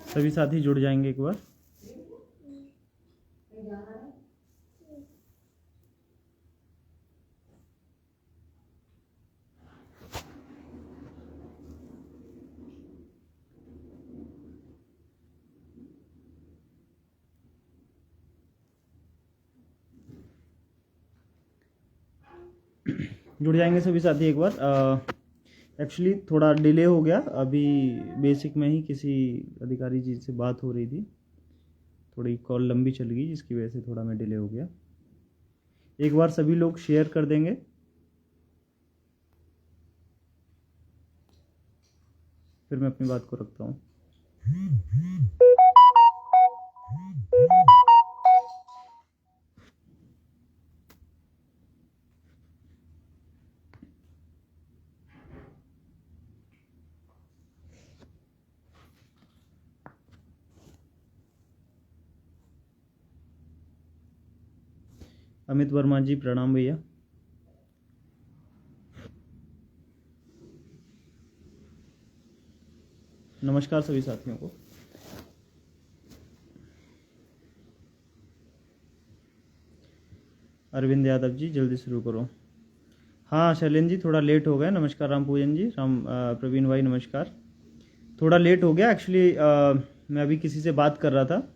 सभी साथी जुड़ जाएंगे एक बार। जुड़ जाएंगे सभी साथी एक बार। एक्चुअली थोड़ा डिले हो गया, अभी बेसिक में ही किसी अधिकारी जी से बात हो रही थी, थोड़ी कॉल लंबी चल गई जिसकी वजह से थोड़ा मैं डिले हो गया। एक बार सभी लोग शेयर कर देंगे। फिर मैं अपनी बात को रखता हूँ। अमित वर्मा जी प्रणाम भैया। नमस्कार सभी साथियों को। अरविंद यादव जी जल्दी शुरू करो। हाँ शैलेंद्र जी थोड़ा लेट हो गया। नमस्कार राम पूजन जी, प्रवीण भाई नमस्कार। थोड़ा लेट हो गया एक्चुअली, मैं अभी किसी से बात कर रहा था।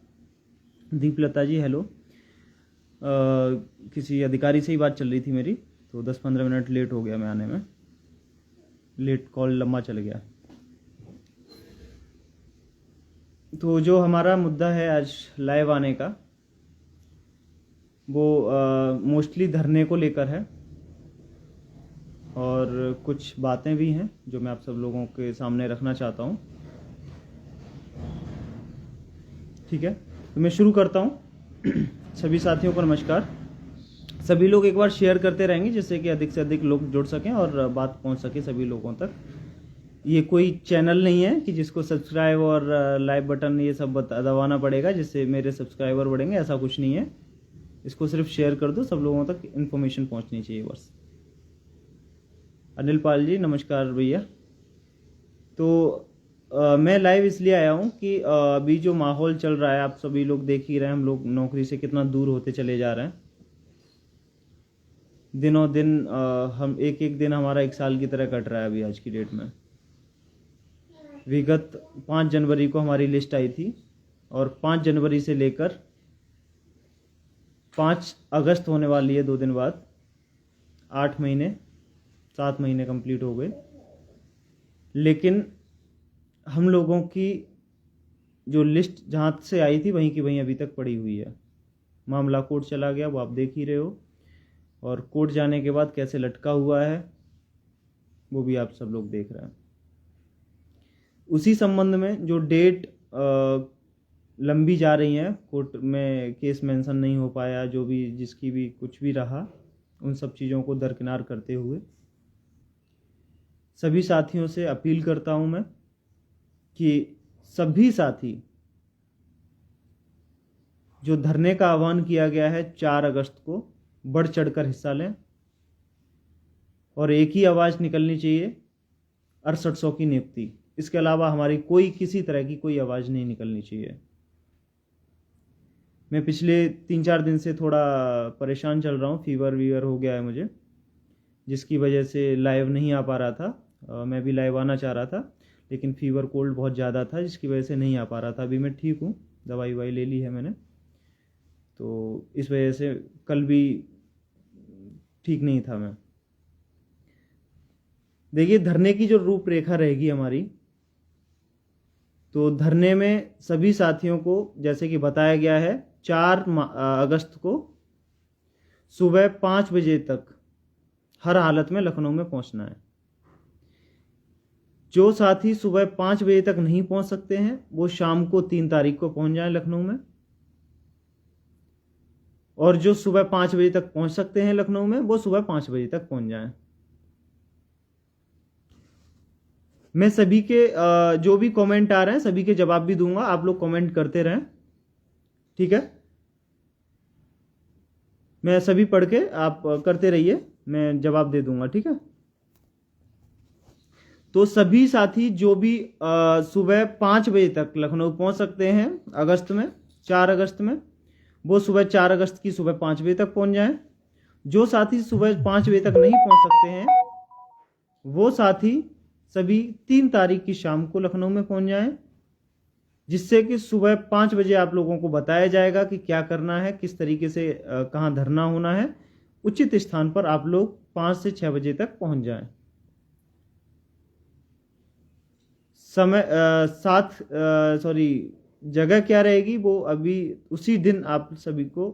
दीपलता जी हेलो। किसी अधिकारी से ही बात चल रही थी मेरी, तो 10-15 मिनट लेट हो गया मैं आने में। लेट कॉल लंबा चल गया। तो जो हमारा मुद्दा है आज लाइव आने का, वो मोस्टली धरने को लेकर है और कुछ बातें भी हैं जो मैं आप सब लोगों के सामने रखना चाहता हूँ। ठीक है, तो मैं शुरू करता हूँ। सभी साथियों को नमस्कार। सभी लोग एक बार शेयर करते रहेंगे जिससे कि अधिक से अधिक लोग जुड़ सकें और बात पहुँच सके सभी लोगों तक। ये कोई चैनल नहीं है कि जिसको सब्सक्राइब और लाइक बटन ये सब दबाना पड़ेगा जिससे मेरे सब्सक्राइबर बढ़ेंगे, ऐसा कुछ नहीं है। इसको सिर्फ शेयर कर दो, सब लोगों तक इन्फॉर्मेशन पहुंचनी चाहिए बस। अनिल पाल जी नमस्कार भैया। तो मैं लाइव इसलिए आया हूं कि अभी जो माहौल चल रहा है आप सभी लोग देख ही रहे हैं, हम लोग नौकरी से कितना दूर होते चले जा रहे हैं। दिनों दिन हम एक एक दिन हमारा 1 साल की तरह कट रहा है अभी आज की डेट में। विगत 5 जनवरी को हमारी लिस्ट आई थी और 5 जनवरी से लेकर 5 अगस्त होने वाली है 2 दिन बाद। 8 महीने 7 महीने कंप्लीट हो गए, लेकिन हम लोगों की जो लिस्ट जहाँ से आई थी वहीं की वहीं अभी तक पड़ी हुई है। मामला कोर्ट चला गया, वो आप देख ही रहे हो, और कोर्ट जाने के बाद कैसे लटका हुआ है वो भी आप सब लोग देख रहे हैं। उसी संबंध में जो डेट लंबी जा रही है, कोर्ट में केस मेंशन नहीं हो पाया, जो भी जिसकी भी कुछ भी रहा, उन सब चीज़ों को दरकिनार करते हुए सभी साथियों से अपील करता हूं मैं कि सभी साथी जो धरने का आह्वान किया गया है 4 अगस्त को, बढ़ चढ़कर हिस्सा लें और एक ही आवाज़ निकलनी चाहिए, 6800 की नियुक्ति। इसके अलावा हमारी कोई किसी तरह की कोई आवाज़ नहीं निकलनी चाहिए। मैं पिछले 3-4 दिन से थोड़ा परेशान चल रहा हूँ, फीवर वीवर हो गया है मुझे, जिसकी वजह से लाइव नहीं आ पा रहा था। मैं भी लाइव आना चाह रहा था लेकिन फीवर कोल्ड बहुत ज़्यादा था जिसकी वजह से नहीं आ पा रहा था। अभी मैं ठीक हूँ, दवाई ववाई ले ली है मैंने, तो इस वजह से कल भी ठीक नहीं था मैं। देखिए धरने की जो रूपरेखा रहेगी हमारी, तो धरने में सभी साथियों को जैसे कि बताया गया है 4 अगस्त को सुबह 5 बजे तक हर हालत में लखनऊ में पहुंचना है। जो साथी सुबह 5 बजे तक नहीं पहुंच सकते हैं वो शाम को 3 तारीख को पहुंच जाएं लखनऊ में, और जो सुबह 5 बजे तक पहुंच सकते हैं लखनऊ में वो सुबह 5 बजे तक पहुंच जाएं। मैं सभी के जो भी कमेंट आ रहे हैं सभी के जवाब भी दूंगा, आप लोग कमेंट करते रहें, ठीक है। मैं सभी पढ़ के आप करते रहिए। मैं जवाब दे दूंगा, ठीक है। तो सभी साथी जो भी सुबह 5 बजे तक लखनऊ पहुंच सकते हैं अगस्त में, 4 अगस्त में, वो सुबह 4 अगस्त की सुबह 5 बजे तक पहुंच जाएं। जो साथी सुबह 5 बजे तक नहीं पहुंच सकते हैं वो साथी सभी 3 तारीख की शाम को लखनऊ में पहुंच जाएं, जिससे कि सुबह 5 बजे आप लोगों को बताया जाएगा कि क्या करना है, किस तरीके से कहाँ धरना होना है। उचित स्थान पर आप लोग 5 से 6 बजे तक पहुंच जाएं। समय जगह क्या रहेगी वो अभी उसी दिन आप सभी को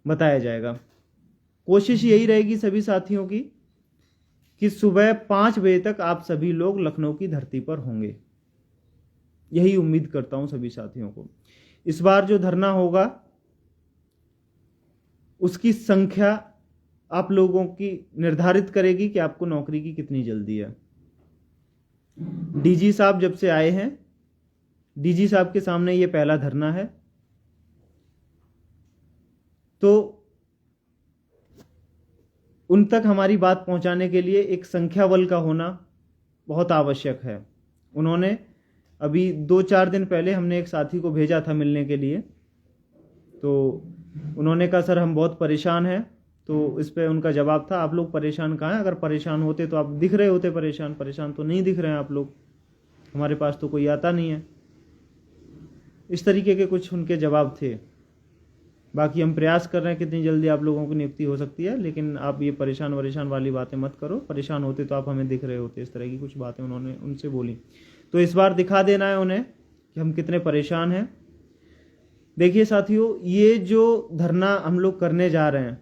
बताया जाएगा। कोशिश यही रहेगी सभी साथियों की कि सुबह 5 बजे तक आप सभी लोग लखनऊ की धरती पर होंगे। यही उम्मीद करता हूं सभी साथियों को। इस बार जो धरना होगा उसकी संख्या आप लोगों की निर्धारित करेगी कि आपको नौकरी की कितनी जल्दी है। डीजी साहब जब से आए हैं, डीजी साहब के सामने ये पहला धरना है, तो उन तक हमारी बात पहुंचाने के लिए एक संख्या बल का होना बहुत आवश्यक है। उन्होंने अभी 2-4 दिन पहले हमने एक साथी को भेजा था मिलने के लिए, तो उन्होंने कहा सर हम बहुत परेशान हैं। तो इस पे उनका जवाब था आप लोग परेशान कहाँ हैं, अगर परेशान होते तो आप दिख रहे होते, परेशान तो नहीं दिख रहे हैं आप लोग, हमारे पास तो कोई आता नहीं है। इस तरीके के कुछ उनके जवाब थे। बाकी हम प्रयास कर रहे हैं कितनी जल्दी आप लोगों की नियुक्ति हो सकती है, लेकिन आप ये परेशान वाली बातें मत करो, परेशान होते तो आप हमें दिख रहे होते। इस तरह की कुछ बातें उन्होंने उनसे बोली। तो इस बार दिखा देना है उन्हें कि हम कितने परेशान हैं। देखिए साथियों, ये जो धरना हम लोग करने जा रहे हैं,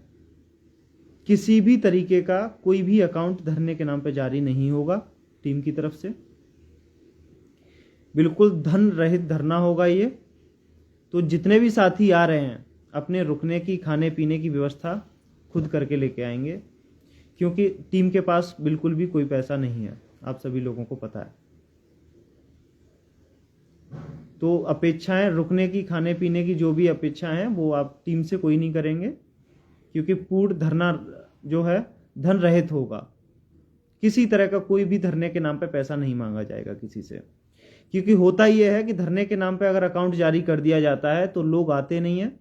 किसी भी तरीके का कोई भी अकाउंट धरने के नाम पे जारी नहीं होगा टीम की तरफ से। बिल्कुल धन रहित धरना होगा ये। तो जितने भी साथी आ रहे हैं अपने रुकने की, खाने पीने की व्यवस्था खुद करके लेके आएंगे, क्योंकि टीम के पास बिल्कुल भी कोई पैसा नहीं है, आप सभी लोगों को पता है। तो अपेक्षाएं रुकने की, खाने पीने की जो भी अपेक्षाएं हैं वो आप टीम से कोई नहीं करेंगे, क्योंकि पूर्ण धरना जो है धन रहित होगा। किसी तरह का कोई भी धरने के नाम पे पैसा नहीं मांगा जाएगा किसी से, क्योंकि होता यह है कि धरने के नाम पे अगर अकाउंट जारी कर दिया जाता है तो लोग आते नहीं हैं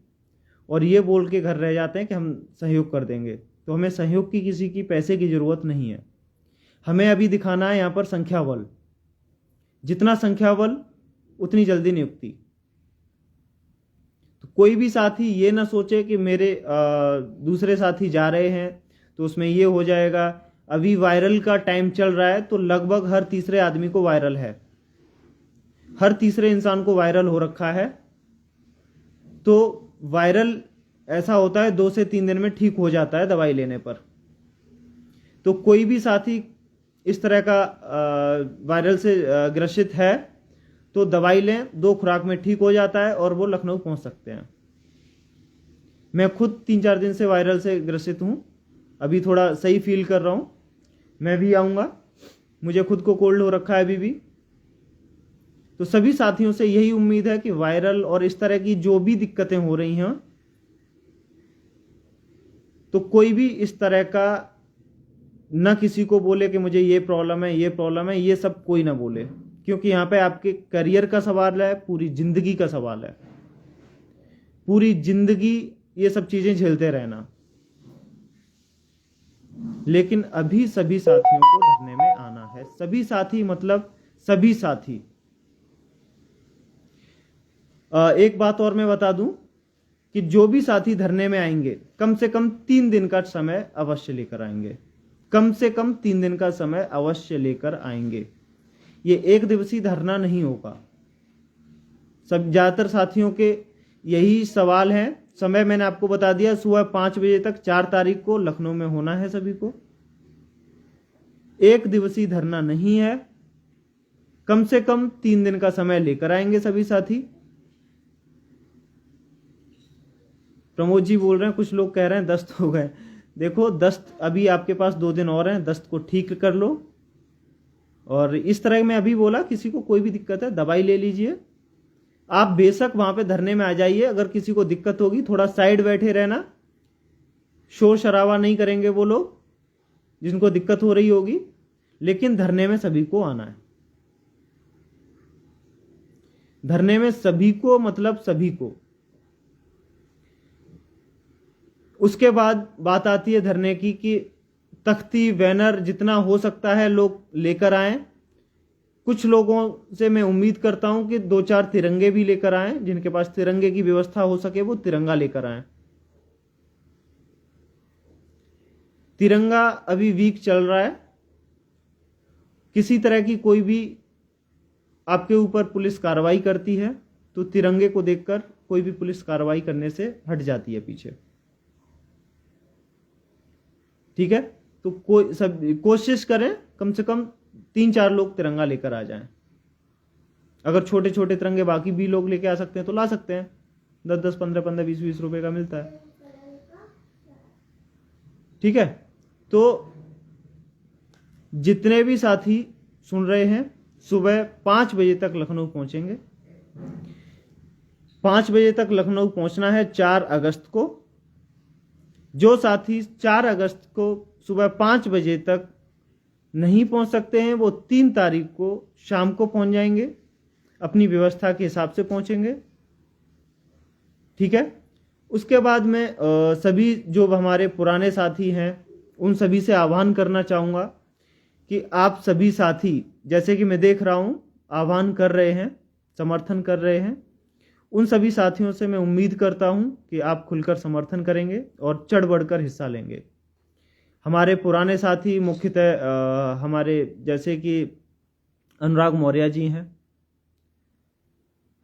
और ये बोल के घर रह जाते हैं कि हम सहयोग कर देंगे। तो हमें सहयोग की, किसी की पैसे की जरूरत नहीं है। हमें अभी दिखाना है यहाँ पर संख्या बल। जितना संख्या बल उतनी जल्दी नियुक्ति। तो कोई भी साथी ये ना सोचे कि मेरे दूसरे साथी जा रहे हैं तो उसमें ये हो जाएगा। अभी वायरल का टाइम चल रहा है, तो लगभग हर तीसरे आदमी को वायरल है, हर तीसरे इंसान को वायरल हो रखा है। तो वायरल ऐसा होता है 2 से 3 दिन में ठीक हो जाता है दवाई लेने पर। तो कोई भी साथी इस तरह का वायरल से ग्रसित है तो दवाई लें, 2 खुराक में ठीक हो जाता है और वो लखनऊ पहुंच सकते हैं। मैं खुद 3-4 दिन से वायरल से ग्रसित हूं, अभी थोड़ा सही फील कर रहा हूं। मैं भी आऊंगा, मुझे खुद को कोल्ड हो रखा है अभी भी। तो सभी साथियों से यही उम्मीद है कि वायरल और इस तरह की जो भी दिक्कतें हो रही हैं, तो कोई भी इस तरह का न किसी को बोले कि मुझे ये प्रॉब्लम है, ये सब कोई ना बोले, क्योंकि यहाँ पे आपके करियर का सवाल है, पूरी जिंदगी का सवाल है। पूरी जिंदगी ये सब चीजें झेलते रहना। लेकिन अभी सभी साथियों को धरने में आना है। सभी साथी मतलब सभी साथी। एक बात और मैं बता दूं कि जो भी साथी धरने में आएंगे कम से कम 3 दिन का समय अवश्य लेकर आएंगे। कम से कम 3 दिन का समय अवश्य लेकर आएंगे। ये 1 दिवसीय धरना नहीं होगा। सब ज्यादातर साथियों के यही सवाल है। समय मैंने आपको बता दिया, सुबह 5 बजे तक 4 तारीख को लखनऊ में होना है सभी को। 1 दिवसीय धरना नहीं है, कम से कम 3 दिन का समय लेकर आएंगे सभी साथी। प्रमोद जी बोल रहे हैं, कुछ लोग कह रहे हैं दस्त हो गए। देखो, दस्त अभी आपके पास 2 दिन और हैं, दस्त को ठीक कर लो। और इस तरह में अभी बोला, किसी को कोई भी दिक्कत है दवाई ले लीजिए। आप बेशक वहां पे धरने में आ जाइए, अगर किसी को दिक्कत होगी थोड़ा साइड बैठे रहना, शोर शराबा नहीं करेंगे वो लोग जिनको दिक्कत हो रही होगी, लेकिन धरने में सभी को आना है। धरने में सभी को मतलब सभी को। उसके बाद बात आती है धरने की कि तख्ती, बैनर जितना हो सकता है लोग लेकर आएं। कुछ लोगों से मैं उम्मीद करता हूं कि 2-4 तिरंगे भी लेकर आएं, जिनके पास तिरंगे की व्यवस्था हो सके वो तिरंगा लेकर आएं। तिरंगा अभी वीक चल रहा है। किसी तरह की कोई भी आपके ऊपर पुलिस कार्रवाई करती है तो तिरंगे को देखकर कोई भी पुलिस कार्रवाई करने से हट जाती है पीछे। ठीक है, तो कोई सब कोशिश करें कम से कम 3-4 लोग तिरंगा लेकर आ जाएं। अगर छोटे छोटे तिरंगे बाकी भी लोग लेके आ सकते हैं तो ला सकते हैं। 10-10, 15-15, 20-20 रुपए का मिलता है। ठीक है, तो जितने भी साथी सुन रहे हैं सुबह 5 बजे तक लखनऊ पहुंचेंगे। 5 बजे तक लखनऊ पहुंचना है 4 अगस्त को। जो साथी 4 अगस्त को सुबह 5 बजे तक नहीं पहुंच सकते हैं वो 3 तारीख को शाम को पहुंच जाएंगे, अपनी व्यवस्था के हिसाब से पहुंचेंगे। ठीक है, उसके बाद में सभी जो हमारे पुराने साथी हैं उन सभी से आह्वान करना चाहूँगा कि आप सभी साथी, जैसे कि मैं देख रहा हूँ आह्वान कर रहे हैं, समर्थन कर रहे हैं, उन सभी साथियों से मैं उम्मीद करता हूं कि आप खुलकर समर्थन करेंगे और चढ़ बढ़कर हिस्सा लेंगे। हमारे पुराने साथी मुख्यतः हमारे जैसे कि अनुराग मौर्य जी हैं,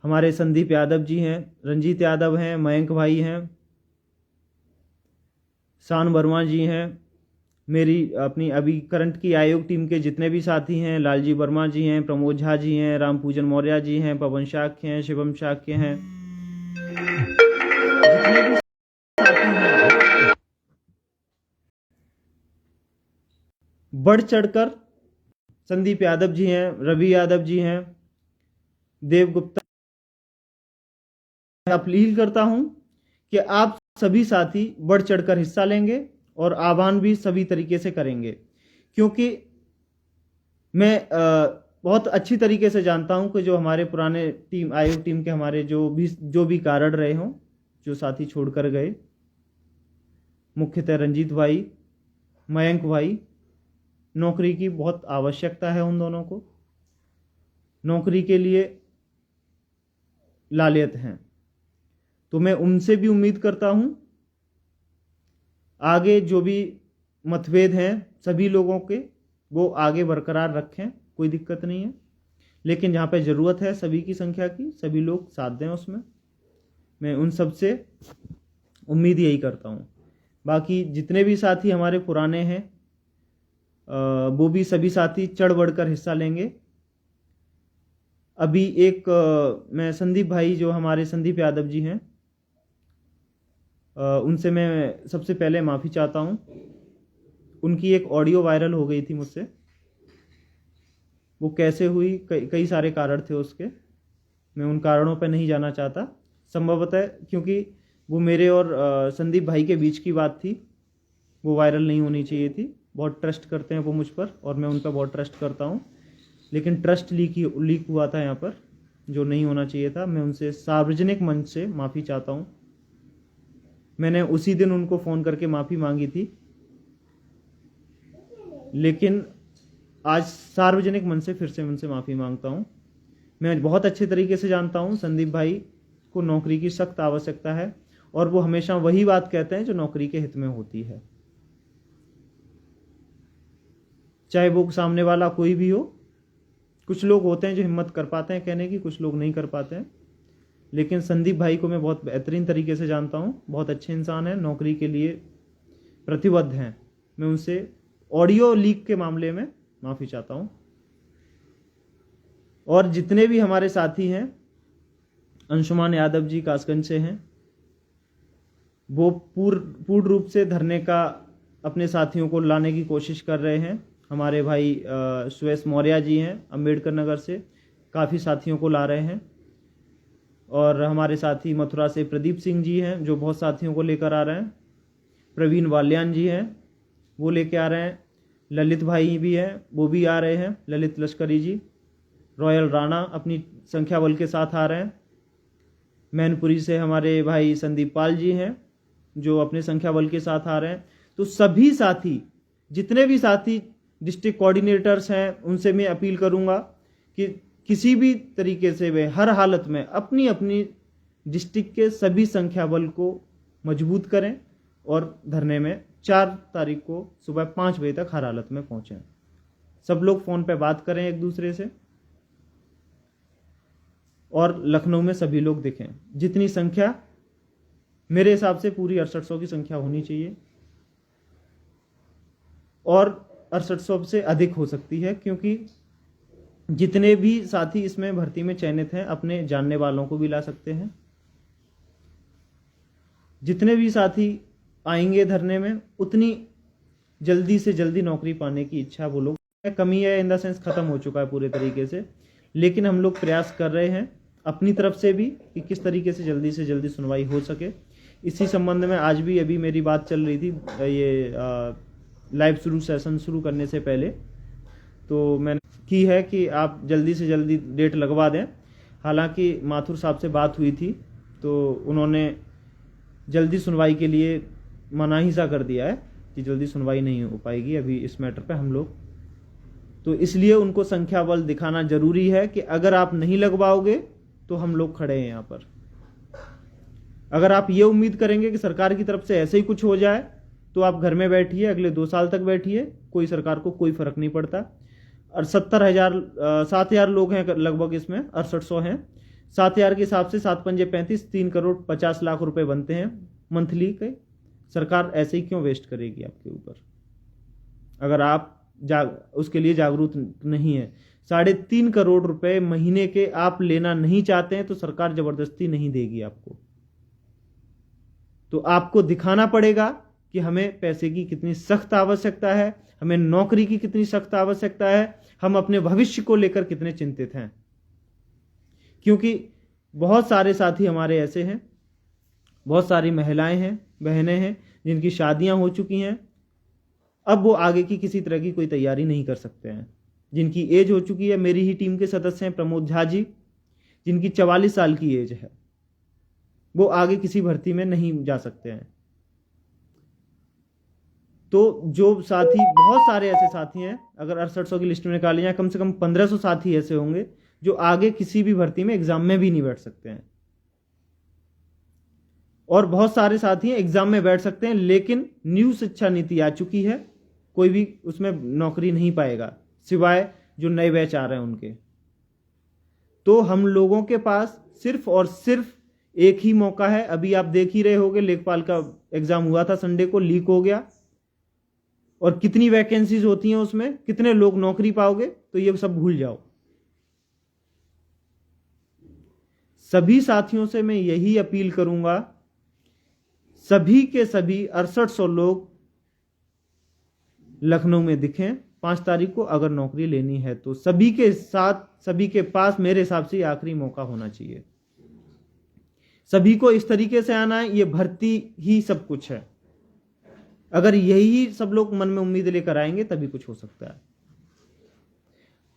हमारे संदीप यादव जी हैं, रंजीत यादव हैं, मयंक भाई हैं, शान वर्मा जी हैं, मेरी अपनी अभी करंट की आयोग टीम के जितने भी साथी हैं, लालजी वर्मा जी हैं, प्रमोद झा जी हैं, राम पूजन मौर्य जी हैं, पवन शाक्य हैं, शिवम शाक्य हैं, जितने भी साथी हैं बढ़ चढ़कर, संदीप यादव जी हैं, रवि यादव जी हैं, देव गुप्ता, अपील करता हूं कि आप सभी साथी बढ़ चढ़कर हिस्सा लेंगे और आह्वान भी सभी तरीके से करेंगे, क्योंकि मैं बहुत अच्छी तरीके से जानता हूं कि जो हमारे पुराने टीम आयोग टीम के हमारे जो भी कारण रहे हों, जो साथी छोड़कर गए, मुख्यतः रंजीत भाई, मयंक भाई, नौकरी की बहुत आवश्यकता है उन दोनों को, नौकरी के लिए लालियत हैं। तो मैं उनसे भी उम्मीद करता हूं आगे जो भी मतभेद हैं सभी लोगों के वो आगे बरकरार रखें, कोई दिक्कत नहीं है, लेकिन जहाँ पे ज़रूरत है सभी की संख्या की, सभी लोग साथ दें उसमें। मैं उन सब से उम्मीद यही करता हूँ। बाकी जितने भी साथी हमारे पुराने हैं वो भी सभी साथी चढ़ बढ़कर हिस्सा लेंगे। अभी एक मैं संदीप भाई, जो हमारे संदीप यादव जी हैं, उनसे मैं सबसे पहले माफ़ी चाहता हूँ। उनकी एक ऑडियो वायरल हो गई थी मुझसे, वो कैसे हुई, कई सारे कारण थे उसके, मैं उन कारणों पर नहीं जाना चाहता। संभवतः क्योंकि वो मेरे और संदीप भाई के बीच की बात थी, वो वायरल नहीं होनी चाहिए थी। बहुत ट्रस्ट करते हैं वो मुझ पर और मैं उन पर बहुत ट्रस्ट करता हूँ, लेकिन ट्रस्ट लीक हुआ था यहाँ पर, जो नहीं होना चाहिए था। मैं उनसे सार्वजनिक मंच से माफ़ी चाहता हूँ। मैंने उसी दिन उनको फ़ोन करके माफ़ी मांगी थी, लेकिन आज सार्वजनिक मंच से फिर से उनसे माफ़ी मांगता हूँ। मैं बहुत अच्छे तरीके से जानता हूँ संदीप भाई को नौकरी की सख्त आवश्यकता है और वो हमेशा वही बात कहते हैं जो नौकरी के हित में होती है, चाहे वो सामने वाला कोई भी हो। कुछ लोग होते हैं जो हिम्मत कर पाते हैं कहने की, कुछ लोग नहीं कर पाते हैं, लेकिन संदीप भाई को मैं बहुत बेहतरीन तरीके से जानता हूँ, बहुत अच्छे इंसान हैं, नौकरी के लिए प्रतिबद्ध हैं। मैं उनसे ऑडियो लीक के मामले में माफ़ी चाहता हूँ। और जितने भी हमारे साथी हैं, अंशुमान यादव जी कासगंज से हैं, वो पूर्ण रूप से धरने का अपने साथियों को लाने की कोशिश कर रहे हैं। हमारे भाई सुरेश मौर्य जी हैं अम्बेडकर नगर से, काफ़ी साथियों को ला रहे हैं। और हमारे साथी मथुरा से प्रदीप सिंह जी हैं, जो बहुत साथियों को लेकर आ रहे हैं। प्रवीण वाल्यान जी हैं, वो लेके आ रहे हैं। ललित भाई भी हैं, वो भी आ रहे हैं, ललित लश्करी जी। रॉयल राणा अपनी संख्या बल के साथ आ रहे हैं। मैनपुरी से हमारे भाई संदीप पाल जी हैं, जो अपने संख्या बल के साथ आ रहे हैं। तो सभी साथी, जितने भी साथी डिस्ट्रिक्ट कोऑर्डिनेटर्स हैं, उनसे मैं अपील करूंगा कि किसी भी तरीके से वे हर हालत में अपनी अपनी डिस्ट्रिक्ट के सभी संख्या बल को मजबूत करें और धरने में 4 तारीख को सुबह 5 बजे तक हर हालत में पहुंचें। सब लोग फोन पे बात करें एक दूसरे से, और लखनऊ में सभी लोग दिखें। जितनी संख्या, मेरे हिसाब से पूरी 6800 की संख्या होनी चाहिए, और 6800 से अधिक हो सकती है, क्योंकि जितने भी साथी इसमें भर्ती में चयनित हैं अपने जानने वालों को भी ला सकते हैं। जितने भी साथी आएंगे धरने में, उतनी जल्दी से जल्दी नौकरी पाने की इच्छा वो लोग, कमी है इन द सेंस खत्म हो चुका है पूरे तरीके से, लेकिन हम लोग प्रयास कर रहे हैं अपनी तरफ से भी कि किस तरीके से जल्दी सुनवाई हो सके। इसी संबंध में आज भी अभी मेरी बात चल रही थी, ये लाइव सेशन शुरू करने से पहले, तो मैंने की है कि आप जल्दी से जल्दी डेट लगवा दें। हालांकि माथुर साहब से बात हुई थी, तो उन्होंने जल्दी सुनवाई के लिए मना ही सा कर दिया है कि जल्दी सुनवाई नहीं हो पाएगी अभी इस मैटर पे हम लोग। तो इसलिए उनको संख्या बल दिखाना जरूरी है कि अगर आप नहीं लगवाओगे तो हम लोग खड़े हैं यहाँ पर। अगर आप ये उम्मीद करेंगे कि सरकार की तरफ से ऐसे ही कुछ हो जाए, तो आप घर में बैठिए, अगले 2 साल तक बैठिए, कोई सरकार को कोई फर्क नहीं पड़ता। और 7,000 लोग हैं लगभग इसमें, 6800 हैं। 7,000 के हिसाब से 7 पंजे 35, 3 करोड़ 50 लाख रुपए बनते हैं मंथली के। सरकार ऐसे ही क्यों वेस्ट करेगी आपके ऊपर, अगर आप उसके लिए जागरूक नहीं है। 3.5 करोड़ रुपए महीने के आप लेना नहीं चाहते हैं, तो सरकार जबरदस्ती नहीं देगी आपको। तो आपको दिखाना पड़ेगा कि हमें पैसे की कितनी सख्त आवश्यकता है, हमें नौकरी की कितनी सख्त आवश्यकता है, हम अपने भविष्य को लेकर कितने चिंतित हैं। क्योंकि बहुत सारे साथी हमारे ऐसे हैं, बहुत सारी महिलाएं हैं, बहनें हैं, जिनकी शादियां हो चुकी हैं, अब वो आगे की किसी तरह की कोई तैयारी नहीं कर सकते हैं। जिनकी एज हो चुकी है, मेरी ही टीम के सदस्य हैं प्रमोद झा जी, जिनकी 44 साल की एज है, वो आगे किसी भर्ती में नहीं जा सकते हैं। तो जो साथी, बहुत सारे ऐसे साथी हैं, अगर 6800 की लिस्ट में निकाले जाए, कम से कम 1500 साथी ऐसे होंगे जो आगे किसी भी भर्ती में एग्जाम में भी नहीं बैठ सकते हैं। और बहुत सारे साथी हैं एग्जाम में बैठ सकते हैं, लेकिन न्यू शिक्षा नीति आ चुकी है, कोई भी उसमें नौकरी नहीं पाएगा सिवाय जो नए बैच आ रहे हैं उनके। तो हम लोगों के पास सिर्फ और सिर्फ एक ही मौका है। अभी आप देख ही रहे होंगे, लेखपाल का एग्जाम हुआ था संडे को, लीक हो गया, और कितनी वैकेंसीज होती हैं उसमें, कितने लोग नौकरी पाओगे, तो ये सब भूल जाओ। सभी साथियों से मैं यही अपील करूंगा, सभी के सभी 6800 लोग लखनऊ में दिखें 5 तारीख को। अगर नौकरी लेनी है तो सभी के साथ, सभी के पास मेरे हिसाब से आखिरी मौका होना चाहिए। सभी को इस तरीके से आना है, ये भर्ती ही सब कुछ है। अगर यही सब लोग मन में उम्मीद लेकर आएंगे तभी कुछ हो सकता है।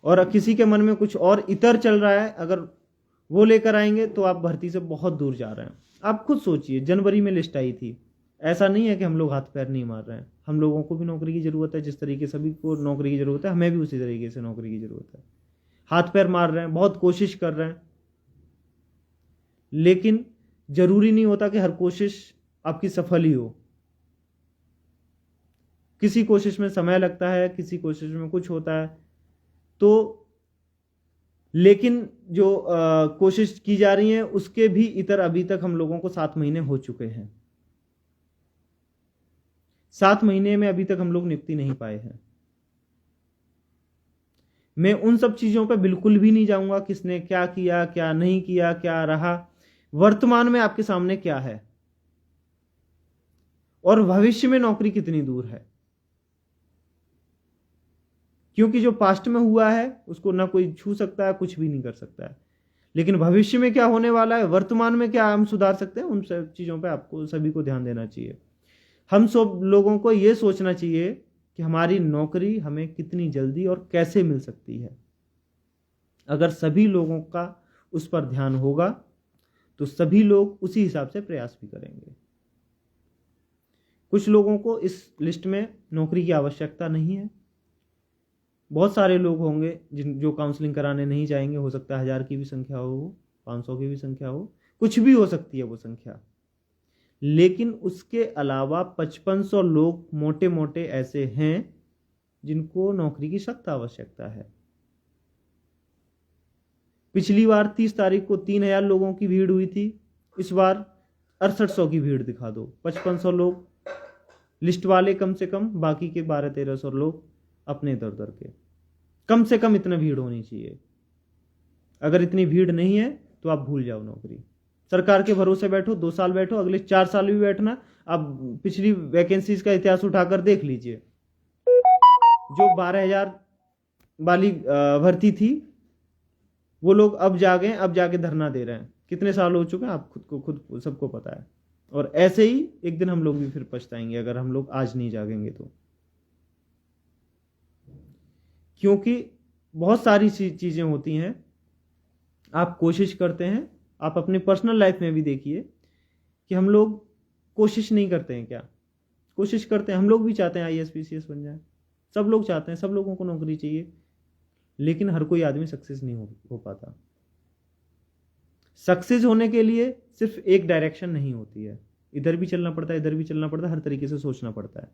और किसी के मन में कुछ और इतर चल रहा है, अगर वो लेकर आएंगे तो आप भर्ती से बहुत दूर जा रहे हैं। आप खुद सोचिए, जनवरी में लिस्ट आई थी, ऐसा नहीं है कि हम लोग हाथ पैर नहीं मार रहे हैं। हम लोगों को भी नौकरी की जरूरत है, जिस तरीके सभी को नौकरी की जरूरत है, हमें भी उसी तरीके से नौकरी की जरूरत है। हाथ पैर मार रहे हैं, बहुत कोशिश कर रहे हैं, लेकिन जरूरी नहीं होता कि हर कोशिश आपकी सफल ही हो। किसी कोशिश में समय लगता है, किसी कोशिश में कुछ होता है। तो लेकिन जो कोशिश की जा रही है उसके भी इतर अभी तक हम लोगों को 7 महीने हो चुके हैं। 7 महीने में अभी तक हम लोग नियुक्ति नहीं पाए हैं। मैं उन सब चीजों पर बिल्कुल भी नहीं जाऊंगा, किसने क्या किया, क्या नहीं किया, क्या रहा। वर्तमान में आपके सामने क्या है और भविष्य में नौकरी कितनी दूर है। क्योंकि जो पास्ट में हुआ है उसको ना कोई छू सकता है, कुछ भी नहीं कर सकता है। लेकिन भविष्य में क्या होने वाला है, वर्तमान में क्या हम सुधार सकते हैं, उन सब चीजों पे आपको सभी को ध्यान देना चाहिए। हम सब लोगों को ये सोचना चाहिए कि हमारी नौकरी हमें कितनी जल्दी और कैसे मिल सकती है। अगर सभी लोगों का उस पर ध्यान होगा तो सभी लोग उसी हिसाब से प्रयास भी करेंगे। कुछ लोगों को इस लिस्ट में नौकरी की आवश्यकता नहीं है। बहुत सारे लोग होंगे जो काउंसलिंग कराने नहीं जाएंगे। हो सकता है 1000 की भी संख्या हो, 500 की भी संख्या हो, कुछ भी हो सकती है वो संख्या। लेकिन उसके अलावा 5500 लोग मोटे मोटे ऐसे हैं जिनको नौकरी की सख्त आवश्यकता है। पिछली बार 30 तारीख को 3000 लोगों की भीड़ हुई थी, इस बार 6800 की भीड़ दिखा दो। 5500 लोग लिस्ट वाले कम से कम, बाकी के 1200-1300 लोग अपने दर दर के। कम से कम इतना भीड़ होनी चाहिए। अगर इतनी भीड़ नहीं है तो आप भूल जाओ नौकरी। सरकार के भरोसे बैठो, 2 साल बैठो, अगले 4 साल भी बैठना। अब पिछली वैकेंसीज का इतिहास उठाकर देख लीजिए। जो 12000 वाली भर्ती थी वो लोग अब जाके धरना दे रहे हैं। कितने साल हो चुके हैं आप खुद सबको पता है। और ऐसे ही एक दिन हम लोग भी फिर पछताएंगे अगर हम लोग आज नहीं जागेंगे तो। क्योंकि बहुत सारी चीजें होती हैं, आप कोशिश करते हैं। आप अपने पर्सनल लाइफ में भी देखिए कि हम लोग कोशिश नहीं करते हैं। क्या कोशिश करते हैं? हम लोग भी चाहते हैं IAS PCS बन जाए, सब लोग चाहते हैं, सब लोगों को नौकरी चाहिए। लेकिन हर कोई आदमी सक्सेस नहीं हो पाता। सक्सेस होने के लिए सिर्फ एक डायरेक्शन नहीं होती है, इधर भी चलना पड़ता है, इधर भी चलना पड़ता है, हर तरीके से सोचना पड़ता है।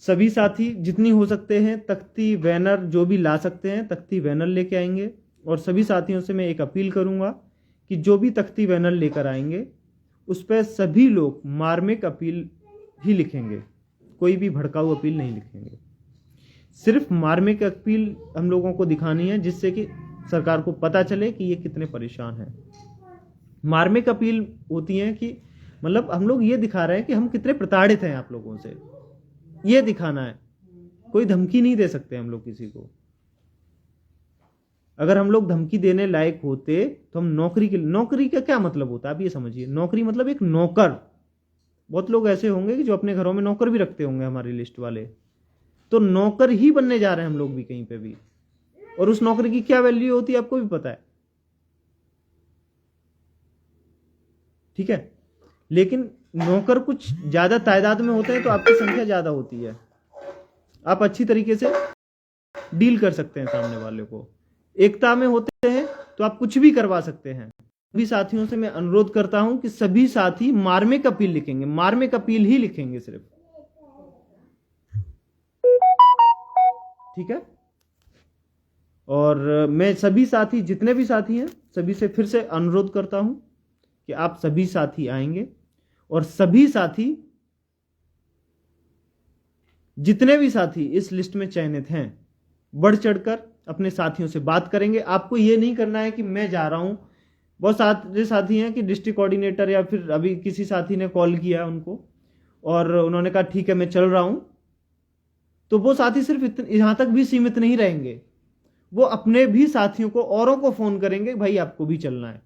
सभी साथी जितनी हो सकते हैं तख्ती बैनर जो भी ला सकते हैं तख्ती बैनर लेके आएंगे। और सभी साथियों से मैं एक अपील करूंगा कि जो भी तख्ती बैनर लेकर आएंगे उस पर सभी लोग मार्मिक अपील ही लिखेंगे, कोई भी भड़काऊ अपील नहीं लिखेंगे। सिर्फ मार्मिक अपील हम लोगों को दिखानी है जिससे कि सरकार को पता चले कि ये कितने परेशान हैं। मार्मिक अपील होती है कि मतलब हम लोग ये दिखा रहे हैं कि हम कितने प्रताड़ित हैं आप लोगों से, ये दिखाना है। कोई धमकी नहीं दे सकते हम लोग किसी को। अगर हम लोग धमकी देने लायक होते तो हम नौकरी का क्या मतलब होता है आप ये समझिए। नौकरी मतलब एक नौकर। बहुत लोग ऐसे होंगे कि जो अपने घरों में नौकर भी रखते होंगे हमारी लिस्ट वाले। तो नौकर ही बनने जा रहे हैं हम लोग भी कहीं पे भी। और उस नौकरी की क्या वैल्यू होती है आपको भी पता है, ठीक है। लेकिन नौकर कुछ ज्यादा तादाद में होते हैं तो आपकी संख्या ज्यादा होती है, आप अच्छी तरीके से डील कर सकते हैं सामने वाले को। एकता में होते हैं तो आप कुछ भी करवा सकते हैं। सभी साथियों से मैं अनुरोध करता हूं कि सभी साथी मार्मिक अपील लिखेंगे, मार्मिक अपील ही लिखेंगे सिर्फ, ठीक है। और मैं सभी साथी जितने भी साथी हैं सभी से फिर से अनुरोध करता हूं कि आप सभी साथी आएंगे और सभी साथी जितने भी साथी इस लिस्ट में चयनित हैं बढ़ चढ़कर अपने साथियों से बात करेंगे। आपको ये नहीं करना है कि मैं जा रहा हूं। बहुत सारे साथी हैं कि डिस्ट्रिक्ट कोऑर्डिनेटर या फिर अभी किसी साथी ने कॉल किया उनको और उन्होंने कहा ठीक है मैं चल रहा हूं, तो वो साथी सिर्फ यहां तक भी सीमित नहीं रहेंगे। वो अपने भी साथियों को औरों को फोन करेंगे भाई आपको भी चलना है।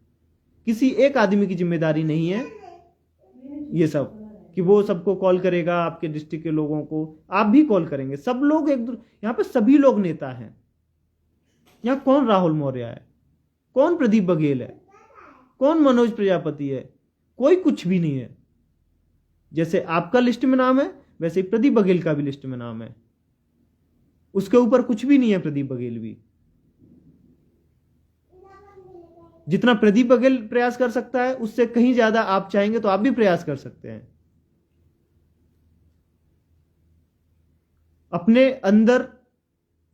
किसी एक आदमी की जिम्मेदारी नहीं है ये सब कि वो सबको कॉल करेगा, आपके डिस्ट्रिक्ट के लोगों को आप भी कॉल करेंगे। सब लोग यहां पे सभी लोग नेता हैं। यहां कौन राहुल मौर्य है, कौन प्रदीप बघेल है, कौन मनोज प्रजापति है, कोई कुछ भी नहीं है। जैसे आपका लिस्ट में नाम है वैसे ही प्रदीप बघेल का भी लिस्ट में नाम है, उसके ऊपर कुछ भी नहीं है। प्रदीप बघेल भी जितना प्रदीप बघेल प्रयास कर सकता है उससे कहीं ज्यादा आप चाहेंगे तो आप भी प्रयास कर सकते हैं। अपने अंदर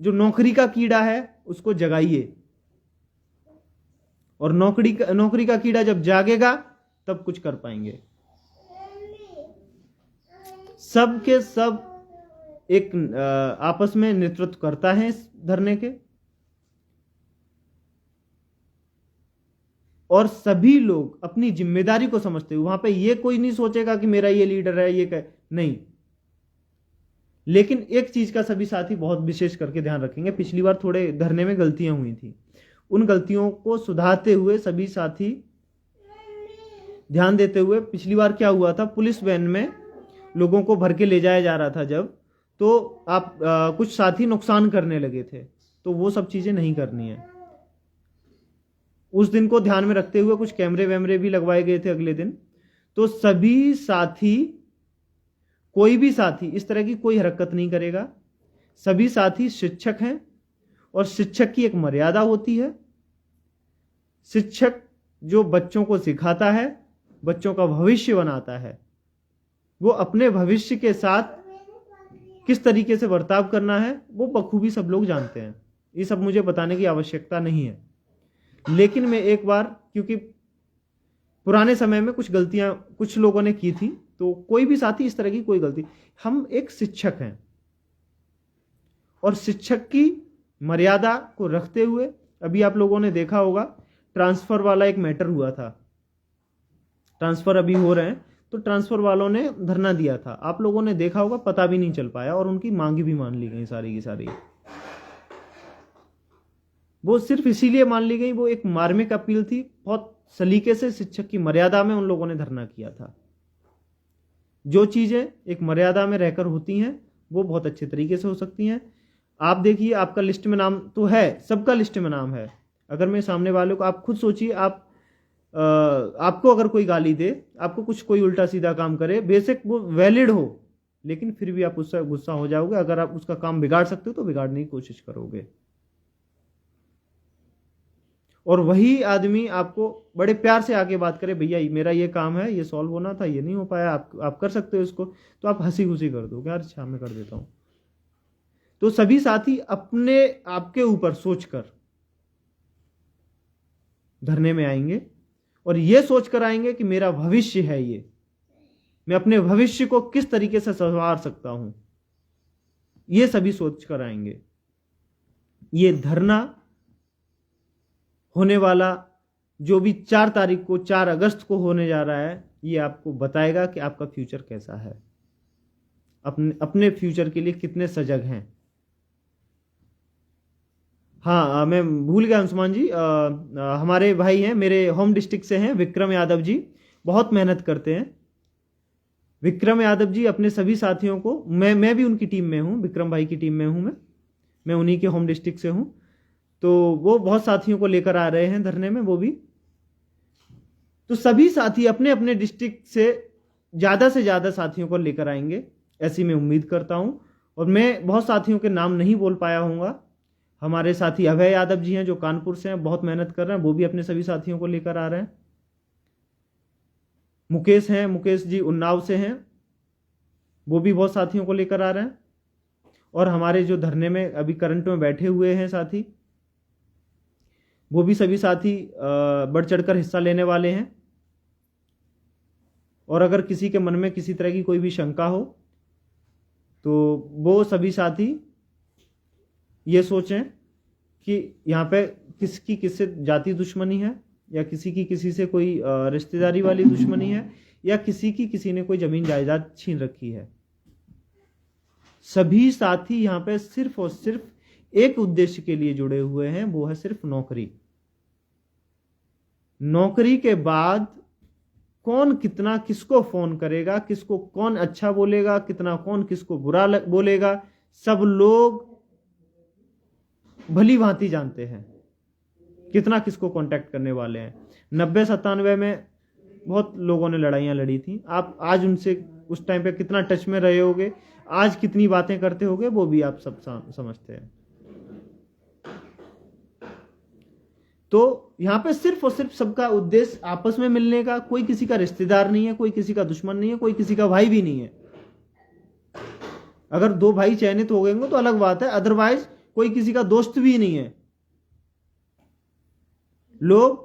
जो नौकरी का कीड़ा है उसको जगाइए और नौकरी का कीड़ा जब जागेगा तब कुछ कर पाएंगे। सब के सब एक आपस में नेतृत्व करता है इस धरने के और सभी लोग अपनी जिम्मेदारी को समझते हुए वहां पे ये कोई नहीं सोचेगा कि मेरा ये लीडर है ये नहीं। लेकिन एक चीज का सभी साथी बहुत विशेष करके ध्यान रखेंगे, पिछली बार थोड़े धरने में गलतियां हुई थी, उन गलतियों को सुधारते हुए सभी साथी ध्यान देते हुए, पिछली बार क्या हुआ था, पुलिस वैन में लोगों को भर के ले जाया जा रहा था जब, तो आप कुछ साथी नुकसान करने लगे थे, तो वो सब चीजें नहीं करनी है। उस दिन को ध्यान में रखते हुए कुछ कैमरे वैमरे भी लगवाए गए थे अगले दिन। तो सभी साथी, कोई भी साथी इस तरह की कोई हरकत नहीं करेगा। सभी साथी शिक्षक हैं और शिक्षक की एक मर्यादा होती है। शिक्षक जो बच्चों को सिखाता है, बच्चों का भविष्य बनाता है, वो अपने भविष्य के साथ किस तरीके से बर्ताव करना है वो बखूबी सब लोग जानते हैं। ये सब मुझे बताने की आवश्यकता नहीं है। लेकिन मैं एक बार, क्योंकि पुराने समय में कुछ गलतियां कुछ लोगों ने की थी, तो कोई भी साथी इस तरह की कोई गलती, हम एक शिक्षक हैं और शिक्षक की मर्यादा को रखते हुए, अभी आप लोगों ने देखा होगा ट्रांसफर वाला एक मैटर हुआ था, ट्रांसफर अभी हो रहे हैं, तो ट्रांसफर वालों ने धरना दिया था, आप लोगों ने देखा होगा, पता भी नहीं चल पाया और उनकी मांगी भी मान ली गई सारी की सारी। वो सिर्फ इसीलिए मान ली गई, वो एक मार्मिक अपील थी, बहुत सलीके से शिक्षक की मर्यादा में उन लोगों ने धरना किया था। जो चीजें एक मर्यादा में रहकर होती हैं वो बहुत अच्छे तरीके से हो सकती हैं। आप देखिए, आपका लिस्ट में नाम तो है, सबका लिस्ट में नाम है। अगर मैं सामने वाले को, आप खुद सोचिए, आपको अगर कोई गाली दे, आपको कुछ कोई उल्टा सीधा काम करे, बेशक वो वैलिड हो, लेकिन फिर भी आप उससे गुस्सा हो जाओगे। अगर आप उसका काम बिगाड़ सकते हो तो बिगाड़ने की कोशिश करोगे। और वही आदमी आपको बड़े प्यार से आके बात करे, भैया मेरा ये काम है, ये सॉल्व होना था, ये नहीं हो पाया, आप कर सकते हो इसको, तो आप हंसी खुशी कर दो, यार अच्छा मैं कर देता हूं। तो सभी साथी अपने आपके ऊपर सोचकर धरने में आएंगे और ये सोचकर आएंगे कि मेरा भविष्य है ये, मैं अपने भविष्य को किस तरीके से संवार सकता हूं, ये सभी सोचकर आएंगे। ये धरना होने वाला जो भी 4 तारीख को, 4 अगस्त को होने जा रहा है, ये आपको बताएगा कि आपका फ्यूचर कैसा है, अपने फ्यूचर के लिए कितने सजग हैं। हाँ, मैं भूल गया अंशुमान जी, हमारे भाई हैं, मेरे होम डिस्ट्रिक्ट से हैं, विक्रम यादव जी, बहुत मेहनत करते हैं। विक्रम यादव जी अपने सभी साथियों को, मैं भी उनकी टीम में हूँ, विक्रम भाई की टीम में हूँ, मैं उन्हीं के होम डिस्ट्रिक्ट से हूँ। तो वो बहुत साथियों को लेकर आ रहे हैं धरने में, वो भी। तो सभी साथी अपने अपने डिस्ट्रिक्ट से ज्यादा साथियों को लेकर आएंगे, ऐसी मैं उम्मीद करता हूं। और मैं बहुत साथियों के नाम नहीं बोल पाया हूँगा। हमारे साथी अभय यादव जी हैं जो कानपुर से हैं, बहुत मेहनत कर रहे हैं, वो भी अपने सभी साथियों को लेकर आ रहे हैं। मुकेश हैं, मुकेश जी उन्नाव से हैं, वो भी बहुत साथियों को लेकर आ रहे हैं। और हमारे जो धरने में अभी करंट में बैठे हुए हैं साथी, वो भी सभी साथी बढ़ चढ़कर हिस्सा लेने वाले हैं। और अगर किसी के मन में किसी तरह की कोई भी शंका हो तो वो सभी साथी ये सोचें कि यहाँ पे किसकी किससे जाति दुश्मनी है, या किसी की किसी से कोई रिश्तेदारी वाली दुश्मनी है, या किसी की किसी ने कोई जमीन जायदाद छीन रखी है। सभी साथी यहाँ पे सिर्फ और सिर्फ एक उद्देश्य के लिए जुड़े हुए हैं, वो है सिर्फ नौकरी। नौकरी के बाद कौन कितना किसको फोन करेगा, किसको कौन अच्छा बोलेगा, कितना कौन किसको बुरा बोलेगा, सब लोग भली भांति जानते हैं, कितना किसको कांटेक्ट करने वाले हैं। 90-97 में बहुत लोगों ने लड़ाइयां लड़ी थी, आप आज उनसे उस टाइम पे कितना टच में रहे होगे, आज कितनी बातें करते होगे, वो भी आप सब समझते हैं। तो यहाँ पे सिर्फ और सिर्फ सबका उद्देश्य आपस में मिलने का, कोई किसी का रिश्तेदार नहीं है, कोई किसी का दुश्मन नहीं है, कोई किसी का भाई भी नहीं है। अगर 2 भाई चयनित हो गए तो अलग बात है, अदरवाइज कोई किसी का दोस्त भी नहीं है। लोग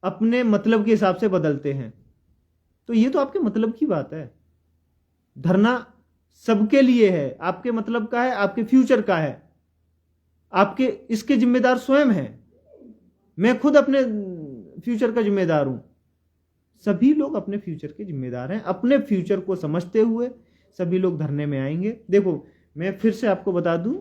अपने मतलब के हिसाब से बदलते हैं। तो ये तो आपके मतलब की बात है। धरना सबके लिए है, आपके मतलब का है, आपके फ्यूचर का है, आपके इसके जिम्मेदार स्वयं हैं। मैं खुद अपने फ्यूचर का जिम्मेदार हूं। सभी लोग अपने फ्यूचर के जिम्मेदार हैं। अपने फ्यूचर को समझते हुए सभी लोग धरने में आएंगे। देखो, मैं फिर से आपको बता दूं,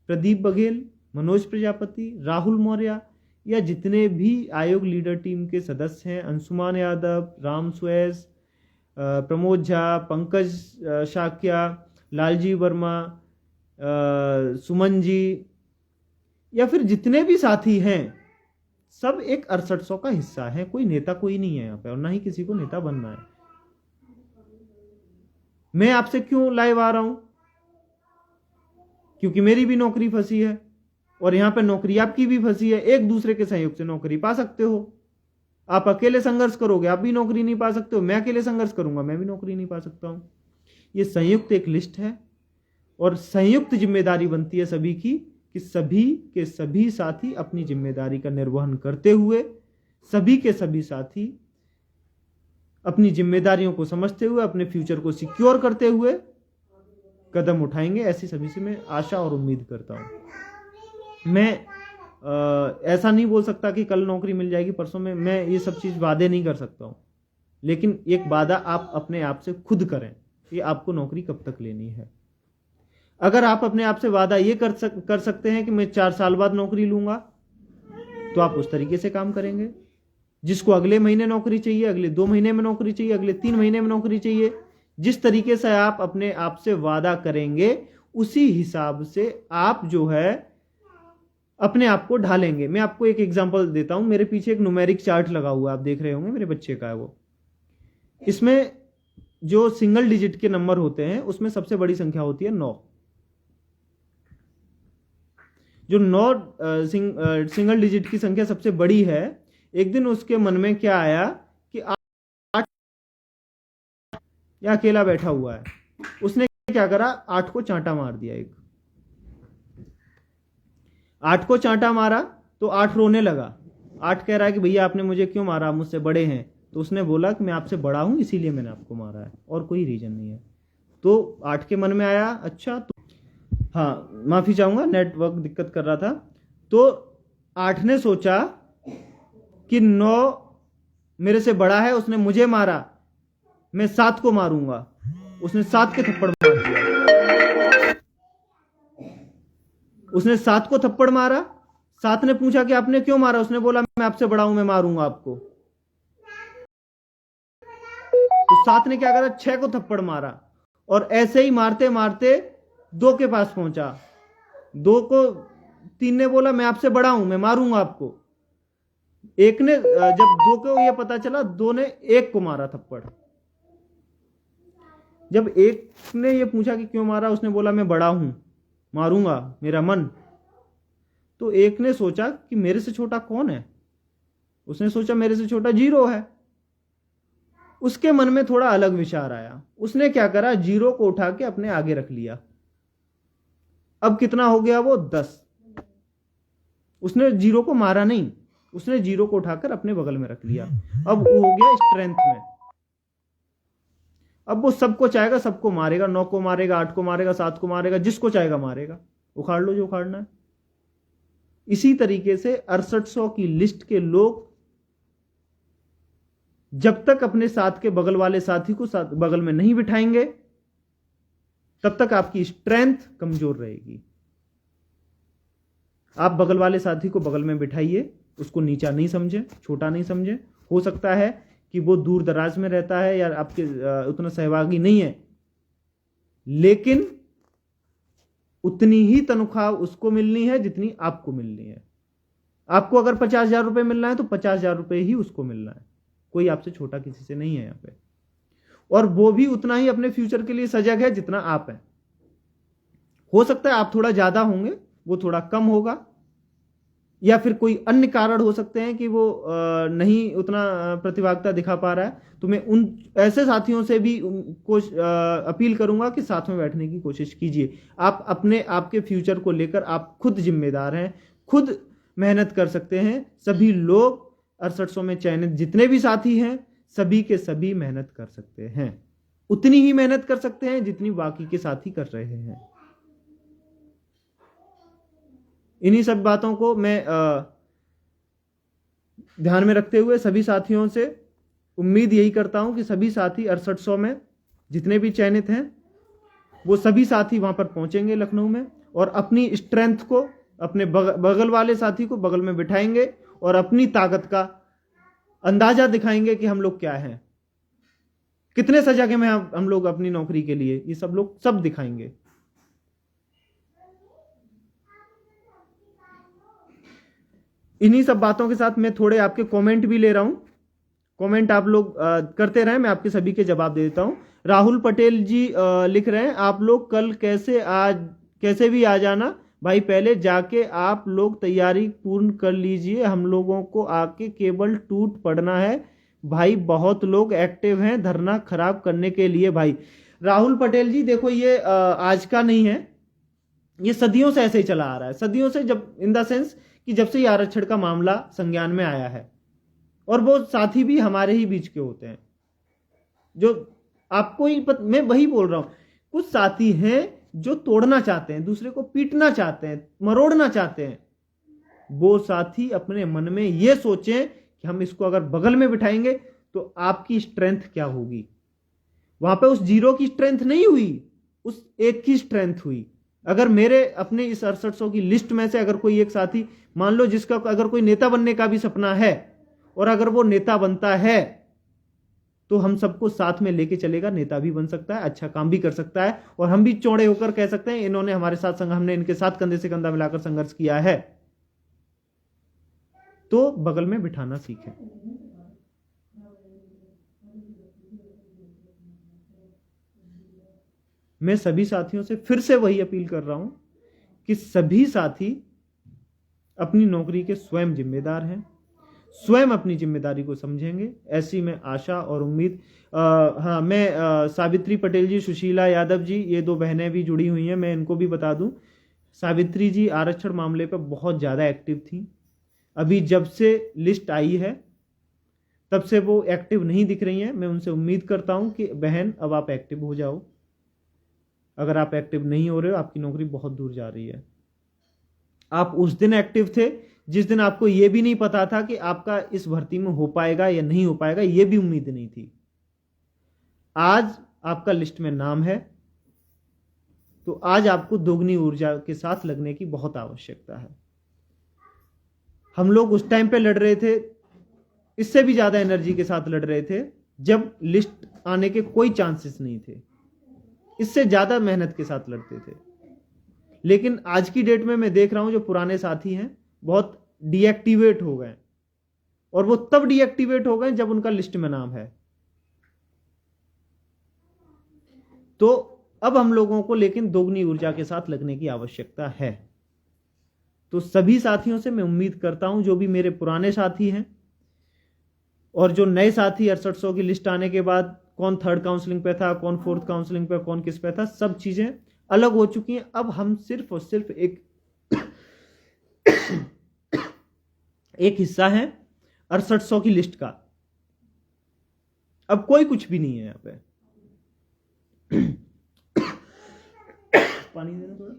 प्रदीप बघेल, मनोज प्रजापति, राहुल मौर्य, या जितने भी आयोग लीडर टीम के सदस्य हैं, अंशुमान यादव, राम सुएस, प्रमोद झा, पंकज शाक्या, लालजी वर्मा, सुमन जी, या फिर जितने भी साथी हैं, सब एक 6800 का हिस्सा है। कोई नेता कोई नहीं है यहाँ पे, और ना ही किसी को नेता बनना है। मैं आपसे क्यों लाइव आ रहा हूं? क्योंकि मेरी भी नौकरी फंसी है और यहां पे नौकरी आपकी भी फंसी है। एक दूसरे के सहयोग से नौकरी पा सकते हो। आप अकेले संघर्ष करोगे, आप भी नौकरी नहीं पा सकते हो। मैं अकेले संघर्ष करूंगा, मैं भी नौकरी नहीं पा सकता हूं। ये संयुक्त एक लिस्ट है और संयुक्त जिम्मेदारी बनती है सभी की, कि सभी के सभी साथी अपनी जिम्मेदारी का निर्वहन करते हुए, सभी के सभी साथी अपनी जिम्मेदारियों को समझते हुए, अपने फ्यूचर को सिक्योर करते हुए कदम उठाएंगे। ऐसी सभी से मैं आशा और उम्मीद करता हूं। मैं ऐसा नहीं बोल सकता कि कल नौकरी मिल जाएगी, परसों में, मैं ये सब चीज वादे नहीं कर सकता हूं। लेकिन एक वादा आप अपने आप से खुद करें कि आपको नौकरी कब तक लेनी है। अगर आप अपने आप से वादा ये कर सकते हैं कि मैं 4 साल बाद नौकरी लूंगा, तो आप उस तरीके से काम करेंगे। जिसको अगले महीने नौकरी चाहिए, अगले 2 महीने में नौकरी चाहिए, अगले 3 महीने में नौकरी चाहिए, जिस तरीके से आप अपने आप से वादा करेंगे, उसी हिसाब से आप जो है अपने आप को ढालेंगे। मैं आपको एक एग्जांपल देता हूं। मेरे पीछे एक न्यूमेरिक चार्ट लगा हुआ है, आप देख रहे होंगे, मेरे बच्चे का है वो। इसमें जो सिंगल डिजिट के नंबर होते हैं, उसमें सबसे बड़ी संख्या होती है 9। जो 9 सिंगल डिजिट की संख्या सबसे बड़ी है, एक दिन उसके मन में क्या आया कि 8, या अकेला बैठा हुआ है, उसने क्या करा, 8 को चांटा मार दिया। 8 को चांटा मारा तो 8 रोने लगा। 8 कह रहा है कि भैया आपने मुझे क्यों मारा, आप मुझसे बड़े हैं। तो उसने बोला कि मैं आपसे बड़ा हूं, इसीलिए मैंने आपको मारा है, और कोई रीजन नहीं है। तो 8 के मन में आया, अच्छा तो हाँ, माफी चाहूंगा, नेटवर्क दिक्कत कर रहा था। तो 8 ने सोचा कि 9 मेरे से बड़ा है, उसने मुझे मारा, मैं 7 को मारूंगा। उसने 7 के थप्पड़ मार दिया। उसने 7 को थप्पड़ मारा। 7 ने पूछा कि आपने क्यों मारा? उसने बोला मैं आपसे बड़ा हूं, मैं मारूंगा आपको। तो 7 ने क्या करा, 6 को थप्पड़ मारा, और ऐसे ही मारते मारते 2 के पास पहुंचा। 2 को 3 ने बोला मैं आपसे बड़ा हूं, मैं मारूंगा आपको। एक ने, जब 2 को यह पता चला, 2 ने 1 को मारा थप्पड़। जब 1 ने यह पूछा कि क्यों मारा, उसने बोला मैं बड़ा हूं, मारूंगा, मेरा मन। तो 1 ने सोचा कि मेरे से छोटा कौन है? उसने सोचा मेरे से छोटा 0 है। उसके मन में थोड़ा अलग विचार आया। उसने क्या करा, 0 को उठा के अपने आगे रख लिया। अब कितना हो गया वो? 10। उसने 0 को मारा नहीं, उसने 0 को उठाकर अपने बगल में रख लिया। अब वो हो गया स्ट्रेंथ में। अब वो सबको चाहेगा, सबको मारेगा। 9 को मारेगा, 8 को मारेगा, 7 को मारेगा, जिसको चाहेगा मारेगा। उखाड़ लो जो उखाड़ना है। इसी तरीके से 6800 की लिस्ट के लोग जब तक अपने साथ के बगल वाले साथी को साथ बगल में नहीं बिठाएंगे, तब तक आपकी स्ट्रेंथ कमजोर रहेगी। आप बगल वाले साथी को बगल में बिठाइए, उसको नीचा नहीं समझे, छोटा नहीं समझे। हो सकता है कि वो दूर दराज में रहता है या आपके उतना सहभागी नहीं है, लेकिन उतनी ही तनख्वाह उसको मिलनी है जितनी आपको मिलनी है। आपको अगर 50,000 रुपए मिलना है तो 50,000 रुपए ही उसको मिलना है। कोई आपसे छोटा किसी से नहीं है यहाँ पे। और वो भी उतना ही अपने फ्यूचर के लिए सजग है जितना आप हैं। हो सकता है आप थोड़ा ज्यादा होंगे, वो थोड़ा कम होगा, या फिर कोई अन्य कारण हो सकते हैं कि वो नहीं उतना प्रतिभागिता दिखा पा रहा है। तो मैं उन ऐसे साथियों से भी अपील करूंगा कि साथ में बैठने की कोशिश कीजिए। आप अपने आपके फ्यूचर को लेकर आप खुद जिम्मेदार हैं, खुद मेहनत कर सकते हैं। सभी लोग 6800 में चयनित जितने भी साथी हैं, सभी के सभी मेहनत कर सकते हैं। उतनी ही मेहनत कर सकते हैं जितनी बाकी के साथी कर रहे हैं। इन्हीं सब बातों को मैं ध्यान में रखते हुए सभी साथियों से उम्मीद यही करता हूं कि सभी साथी 6800 में जितने भी चयनित हैं, वो सभी साथी वहां पर पहुंचेंगे लखनऊ में, और अपनी स्ट्रेंथ को, अपने बगल वाले साथी को बगल में बिठाएंगे और अपनी ताकत का अंदाजा दिखाएंगे कि हम लोग क्या हैं, कितने सजग हैं हम लोग अपनी नौकरी के लिए, ये सब लोग सब दिखाएंगे। इन्हीं सब बातों के साथ मैं थोड़े आपके कमेंट भी ले रहा हूं। कमेंट आप लोग करते रहें, मैं आपके सभी के जवाब दे देता हूं। राहुल पटेल जी लिख रहे हैं, आप लोग कल कैसे भी आ जाना भाई, पहले जाके आप लोग तैयारी पूर्ण कर लीजिए, हम लोगों को आके केवल टूट पड़ना है भाई, बहुत लोग एक्टिव हैं धरना खराब करने के लिए भाई। राहुल पटेल जी देखो, ये आज का नहीं है, ये सदियों से ऐसे ही चला आ रहा है, सदियों से, जब इन द सेंस कि जब से ये आरक्षण का मामला संज्ञान में आया है। और वो साथी भी हमारे ही बीच के होते हैं, जो आपको ही मैं वही बोल रहा हूं, कुछ साथी हैं जो तोड़ना चाहते हैं, दूसरे को पीटना चाहते हैं, मरोड़ना चाहते हैं। वो साथी अपने मन में ये सोचें कि हम इसको अगर बगल में बिठाएंगे तो आपकी स्ट्रेंथ क्या होगी। वहां पे उस जीरो की स्ट्रेंथ नहीं हुई, उस एक की स्ट्रेंथ हुई। अगर मेरे अपने इस 6800 की लिस्ट में से अगर कोई एक साथी, मान लो जिसका अगर कोई नेता बनने का भी सपना है, और अगर वो नेता बनता है तो हम सबको साथ में लेके चलेगा, नेता भी बन सकता है, अच्छा काम भी कर सकता है, और हम भी चौड़े होकर कह सकते हैं इन्होंने हमारे साथ हमने इनके साथ कंधे से कंधा मिलाकर संघर्ष किया है। तो बगल में बिठाना सीखें। मैं सभी साथियों से फिर से वही अपील कर रहा हूं कि सभी साथी अपनी नौकरी के स्वयं जिम्मेदार हैं, स्वयं अपनी जिम्मेदारी को समझेंगे, ऐसी मैं आशा और उम्मीद। हाँ, मैं सावित्री पटेल जी, सुशीला यादव जी, ये दो बहनें भी जुड़ी हुई हैं, मैं इनको भी बता दूं। सावित्री जी आरक्षण मामले पर बहुत ज़्यादा एक्टिव थी, अभी जब से लिस्ट आई है तब से वो एक्टिव नहीं दिख रही हैं। मैं उनसे उम्मीद करता हूं कि बहन अब आप एक्टिव हो जाओ, अगर आप एक्टिव नहीं हो रहे हो आपकी नौकरी बहुत दूर जा रही है। आप उस दिन एक्टिव थे जिस दिन आपको यह भी नहीं पता था कि आपका इस भर्ती में हो पाएगा या नहीं हो पाएगा, यह भी उम्मीद नहीं थी। आज आपका लिस्ट में नाम है, तो आज आपको दोगुनी ऊर्जा के साथ लगने की बहुत आवश्यकता है। हम लोग उस टाइम पे लड़ रहे थे, इससे भी ज्यादा एनर्जी के साथ लड़ रहे थे जब लिस्ट आने के कोई चांसेस नहीं थे, इससे ज्यादा मेहनत के साथ लड़ते थे। लेकिन आज की डेट में मैं देख रहा हूं जो पुराने साथी हैं बहुत डीएक्टिवेट हो गए, और वो तब डीएक्टिवेट हो गए जब उनका लिस्ट में नाम है। तो अब हम लोगों को लेकिन दोगुनी ऊर्जा के साथ लगने की आवश्यकता है। तो सभी साथियों से मैं उम्मीद करता हूं, जो भी मेरे पुराने साथी हैं और जो नए साथी 6800 की लिस्ट आने के बाद कौन थर्ड काउंसलिंग पे था, कौन फोर्थ काउंसलिंग पे, कौन किस पे था, सब चीजें अलग हो चुकी हैं। अब हम सिर्फ और सिर्फ एक हिस्सा है 6800 की लिस्ट का, अब कोई कुछ भी नहीं है। यहां पे पानी देना थोड़ा।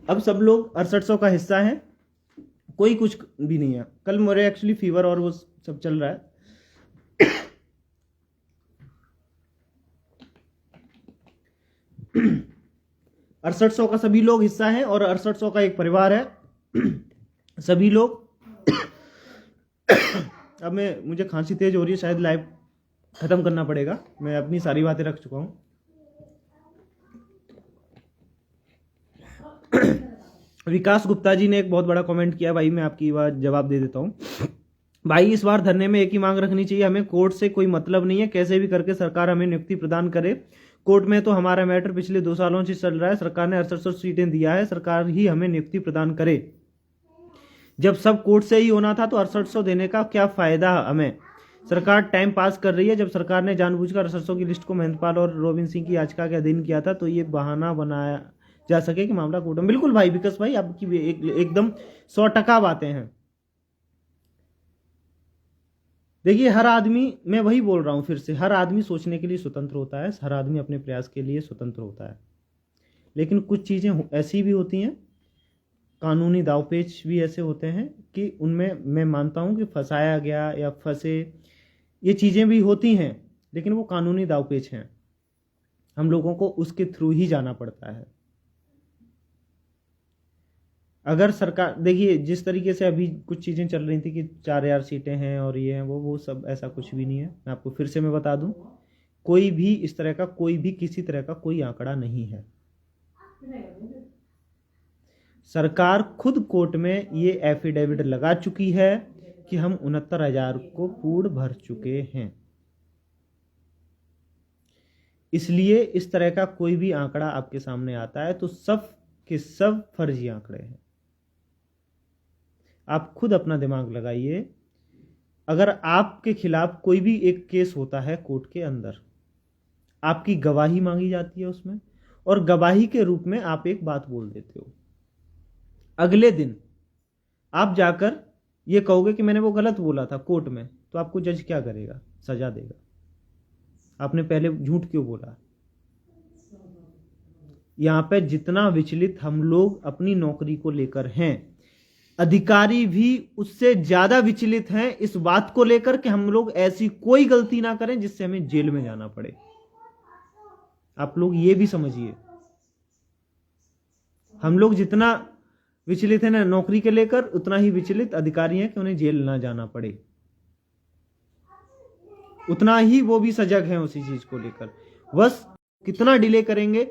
अब सब लोग 6800 का हिस्सा है, कोई कुछ भी नहीं है। कल मेरे एक्चुअली फीवर और वो सब चल रहा है। 6800 का सभी लोग हिस्सा हैं और 6800 का एक परिवार है। सभी लोग अब मुझे खांसी तेज हो रही है, शायद लाइव खत्म करना पड़ेगा, मैं अपनी सारी बातें रख चुका हूं। विकास गुप्ता जी ने एक बहुत बड़ा कमेंट किया, भाई मैं आपकी बात जवाब दे देता हूं। भाई इस बार धरने में एक ही मांग रखनी चाहिए, हमें कोर्ट से कोई मतलब नहीं है, कैसे भी करके सरकार हमें नियुक्ति प्रदान करे। कोर्ट में तो हमारा मैटर पिछले 2 सालों से चल रहा है, सरकार ने 6800 सीटें दिया है, सरकार ही हमें नियुक्ति प्रदान करे। जब सब कोर्ट से ही होना था तो 6800 देने का क्या फायदा हमें। सरकार टाइम पास कर रही है। जब सरकार ने जानबूझकर 6800 की लिस्ट को महेंद्रपाल और रोबिन सिंह की याचिका के अधीन किया था तो ये बहाना बनाया जा सके कि मामला कोर्ट में। बिल्कुल भाई विकास भाई, आपकी एकदम 100% बातें हैं। देखिए हर आदमी, मैं वही बोल रहा हूं फिर से, हर आदमी सोचने के लिए स्वतंत्र होता है, हर आदमी अपने प्रयास के लिए स्वतंत्र होता है, लेकिन कुछ चीजें ऐसी भी होती हैं, कानूनी दावपेच भी ऐसे होते हैं कि उनमें मैं मानता हूं कि फंसाया गया या फंसे, ये चीजें भी होती हैं, लेकिन वो कानूनी दावपेच हैं, हम लोगों को उसके थ्रू ही जाना पड़ता है। अगर सरकार, देखिए जिस तरीके से अभी कुछ चीज़ें चल रही थी कि 4,000 सीटें हैं और ये हैं वो सब, ऐसा कुछ भी नहीं है। मैं आपको फिर से मैं बता दूं, कोई भी इस तरह का, कोई भी किसी तरह का कोई आंकड़ा नहीं है। सरकार खुद कोर्ट में ये एफिडेविट लगा चुकी है कि हम 69,000 को पूर्ण भर चुके हैं। इसलिए इस तरह का कोई भी आंकड़ा आपके सामने आता है तो सब के सब फर्जी आंकड़े हैं। आप खुद अपना दिमाग लगाइए। अगर आपके खिलाफ कोई भी एक केस होता है कोर्ट के अंदर, आपकी गवाही मांगी जाती है उसमें, और गवाही के रूप में आप एक बात बोल देते हो, अगले दिन आप जाकर ये कहोगे कि मैंने वो गलत बोला था कोर्ट में, तो आपको जज क्या करेगा? सजा देगा। आपने पहले झूठ क्यों बोला? यहां पे जितना विचलित हम लोग अपनी नौकरी को लेकर हैं, अधिकारी भी उससे ज्यादा विचलित हैं इस बात को लेकर कि हम लोग ऐसी कोई गलती ना करें जिससे हमें जेल में जाना पड़े। आप लोग ये भी समझिए, हम लोग जितना विचलित है ना नौकरी के लेकर, उतना ही विचलित अधिकारी हैं कि उन्हें जेल ना जाना पड़े। उतना ही वो भी सजग हैं उसी चीज को लेकर। बस कितना डिले करेंगे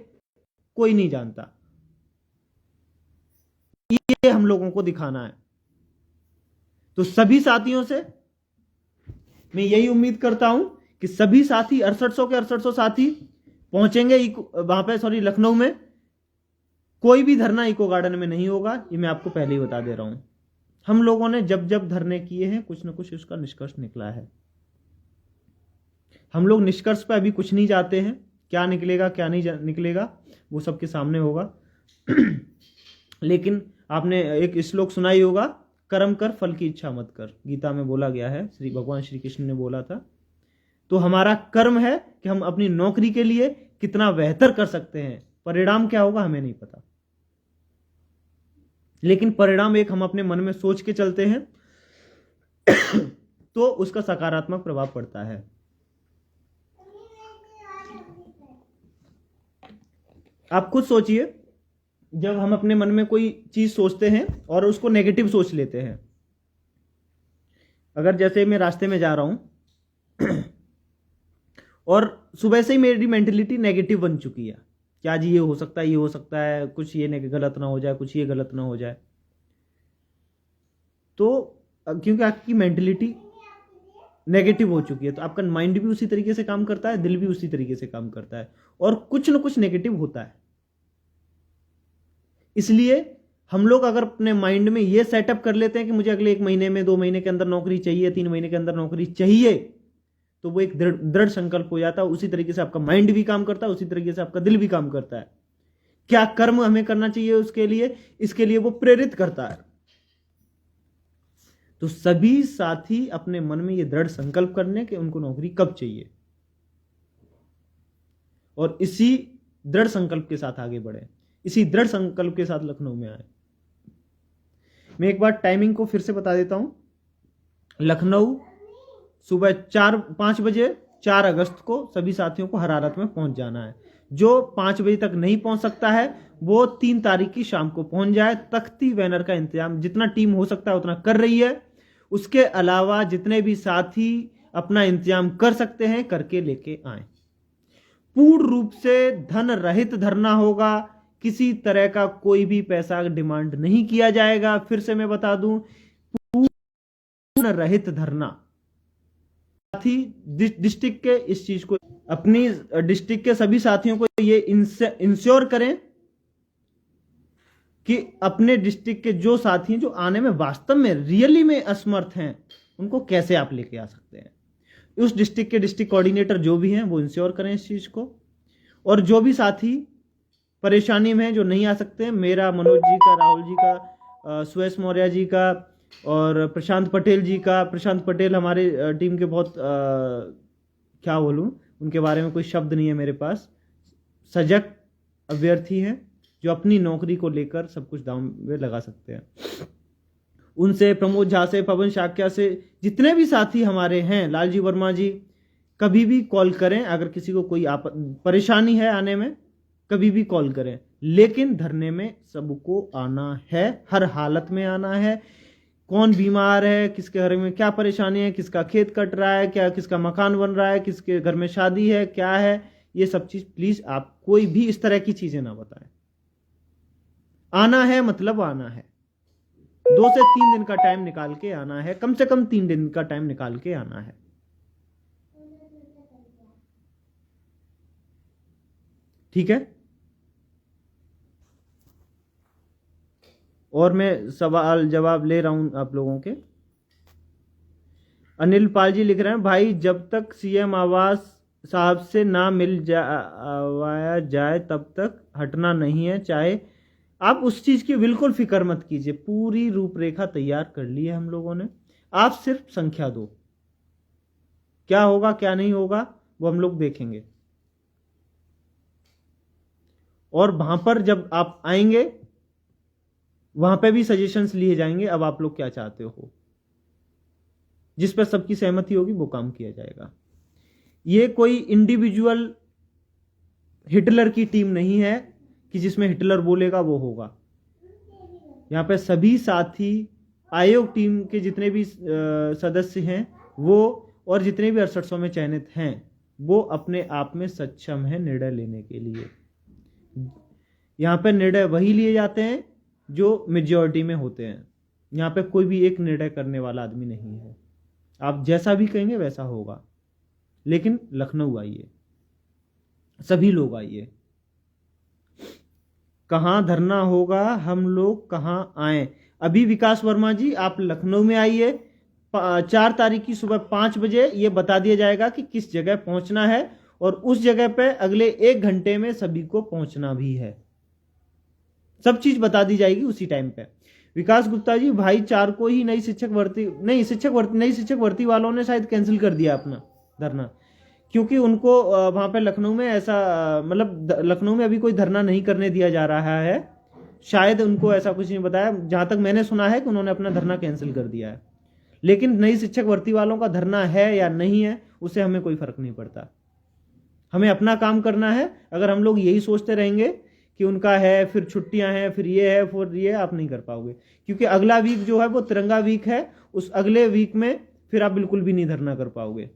कोई नहीं जानता, ये हम लोगों को दिखाना है। तो सभी साथियों से मैं यही उम्मीद करता हूं कि सभी साथी 6800 के 6800 साथी पहुंचेंगे वहां पे, सॉरी लखनऊ में। कोई भी धरना इको गार्डन में नहीं होगा, ये मैं आपको पहले ही बता दे रहा हूं। हम लोगों ने जब जब धरने किए हैं कुछ ना कुछ उसका निष्कर्ष निकला है। हम लोग निष्कर्ष पे अभी कुछ नहीं जाते हैं, क्या निकलेगा क्या नहीं निकलेगा वो सबके सामने होगा। लेकिन आपने एक श्लोक सुना ही होगा, कर्म कर फल की इच्छा मत कर, गीता में बोला गया है, भगवान श्री कृष्ण ने बोला था। तो हमारा कर्म है कि हम अपनी नौकरी के लिए कितना बेहतर कर सकते हैं। परिणाम क्या होगा हमें नहीं पता, लेकिन परिणाम एक हम अपने मन में सोच के चलते हैं तो उसका सकारात्मक प्रभाव पड़ता है। आप खुद सोचिए, जब हम अपने मन में कोई चीज सोचते हैं और उसको नेगेटिव सोच लेते हैं, अगर जैसे मैं रास्ते में जा रहा हूं और सुबह से ही मेरी मेंटेलिटी नेगेटिव बन चुकी है, क्या जी ये हो सकता है, ये हो सकता है, कुछ ये गलत ना हो जाए, कुछ ये गलत ना हो जाए, तो क्योंकि आपकी मेंटेलिटी नेगेटिव हो चुकी है तो आपका माइंड भी उसी तरीके से काम करता है, दिल भी उसी तरीके से काम करता है और कुछ ना कुछ नेगेटिव होता है। इसलिए हम लोग अगर अपने माइंड में ये सेटअप कर लेते हैं कि मुझे अगले 1 महीने में, 2 महीने के अंदर नौकरी चाहिए, 3 महीने के अंदर नौकरी चाहिए, तो वो एक दृढ़ संकल्प हो जाता है। उसी तरीके से आपका माइंड भी काम करता है, उसी तरीके से आपका दिल भी काम करता है। क्या कर्म हमें करना चाहिए उसके लिए, इसके लिए वो प्रेरित करता है। तो सभी साथी अपने मन में ये दृढ़ संकल्प करने कि उनको नौकरी कब चाहिए और इसी दृढ़ संकल्प के साथ आगे बढ़े, इसी दृढ़ संकल्प के साथ लखनऊ में आए। मैं एक बार टाइमिंग को फिर से बता देता हूं। लखनऊ सुबह 5 बजे 4 अगस्त को सभी साथियों को हरारत में पहुंच जाना है। जो 5 बजे तक नहीं पहुंच सकता है वो 3 तारीख की शाम को पहुंच जाए। तख्ती बैनर का इंतजाम जितना टीम हो सकता है उतना कर रही है। उसके अलावा जितने भी साथी अपना इंतजाम कर सकते हैं करके लेके आए। पूर्ण रूप से धन रहित धरना होगा, किसी तरह का कोई भी पैसा डिमांड नहीं किया जाएगा। फिर से मैं बता दूं, पूर्ण रहित धरना। साथी डिस्ट्रिक्ट के इस चीज को, अपनी डिस्ट्रिक्ट के सभी साथियों को ये इंश्योर करें कि अपने डिस्ट्रिक्ट के जो साथी हैं जो आने में वास्तव में रियली में असमर्थ हैं, उनको कैसे आप लेके आ सकते हैं। उस डिस्ट्रिक्ट के डिस्ट्रिक्ट कोऑर्डिनेटर जो भी हैं वो इंश्योर करें इस चीज को। और जो भी साथी परेशानी में हैं, जो नहीं आ सकते हैं, मेरा, मनोज जी का, राहुल जी का, सुयश मौर्य जी का और प्रशांत पटेल जी का। प्रशांत पटेल हमारे टीम के बहुत क्या बोलूं, उनके बारे में कोई शब्द नहीं है मेरे पास। सजग अभ्यर्थी हैं जो अपनी नौकरी को लेकर सब कुछ दांव में लगा सकते हैं। उनसे, प्रमोद झा से, पवन शाक्या से, जितने भी साथी हमारे हैं, लालजी वर्मा जी, कभी भी कॉल करें। अगर किसी को कोई परेशानी है आने में, कभी भी कॉल करें। लेकिन धरने में सबको आना है, हर हालत में आना है। कौन बीमार है, किसके घर में क्या परेशानी है, किसका खेत कट रहा है, क्या किसका मकान बन रहा है, किसके घर में शादी है, क्या है, ये सब चीज प्लीज आप कोई भी इस तरह की चीजें ना बताएं। आना है मतलब आना है, 2 से 3 दिन का टाइम निकाल के आना है, कम से कम 3 दिन का टाइम निकाल के आना है। ठीक है। और मैं सवाल जवाब ले रहा हूं आप लोगों के। अनिल पाल जी लिख रहे हैं, भाई जब तक सीएम आवास साहब से ना मिलवाया जाए तब तक हटना नहीं है, चाहे आप उस चीज की बिल्कुल फिक्र मत कीजिए। पूरी रूपरेखा तैयार कर ली है हम लोगों ने, आप सिर्फ संख्या दो। क्या होगा क्या नहीं होगा वो हम लोग देखेंगे। और वहां पर जब आप आएंगे वहां पे भी सजेशंस लिए जाएंगे, अब आप लोग क्या चाहते हो, जिस पर सबकी सहमति होगी वो काम किया जाएगा। ये कोई इंडिविजुअल हिटलर की टीम नहीं है कि जिसमें हिटलर बोलेगा वो होगा। यहां पे सभी साथी आयोग टीम के जितने भी सदस्य हैं वो, और जितने भी 6800 में चयनित हैं वो अपने आप में सक्षम है निर्णय लेने के लिए। यहां पे निर्णय वही लिए जाते हैं जो मेजॉरिटी में होते हैं। यहां पे कोई भी एक निर्णय करने वाला आदमी नहीं है। आप जैसा भी कहेंगे वैसा होगा। लेकिन लखनऊ आइए, सभी लोग आइए। कहां धरना होगा, हम लोग कहां आए? अभी विकास वर्मा जी आप लखनऊ में आइए, 4 तारीख की सुबह 5 बजे ये बता दिया जाएगा कि किस जगह पहुंचना है, और उस जगह पे अगले 1 घंटे में सभी को पहुंचना भी है। सब चीज बता दी जाएगी उसी टाइम पे। विकास गुप्ता जी, भाई 4 को ही नई शिक्षक भर्ती वालों ने शायद कैंसिल कर दिया अपना धरना, क्योंकि उनको वहां पे लखनऊ में ऐसा, मतलब लखनऊ में अभी कोई धरना नहीं करने दिया जा रहा है। शायद उनको ऐसा कुछ नहीं बताया, जहां तक मैंने सुना है कि उन्होंने अपना धरना कैंसिल कर दिया है। लेकिन नई शिक्षक भर्ती वालों का धरना है या नहीं है उससे हमें कोई फर्क नहीं पड़ता। हमें अपना काम करना है। अगर हम लोग यही सोचते रहेंगे कि उनका है, फिर छुट्टियां हैं, फिर ये है, फिर ये, आप नहीं कर पाओगे। क्योंकि अगला वीक जो है वो तिरंगा वीक है, उस अगले वीक में फिर आप बिल्कुल भी नहीं धरना कर पाओगे।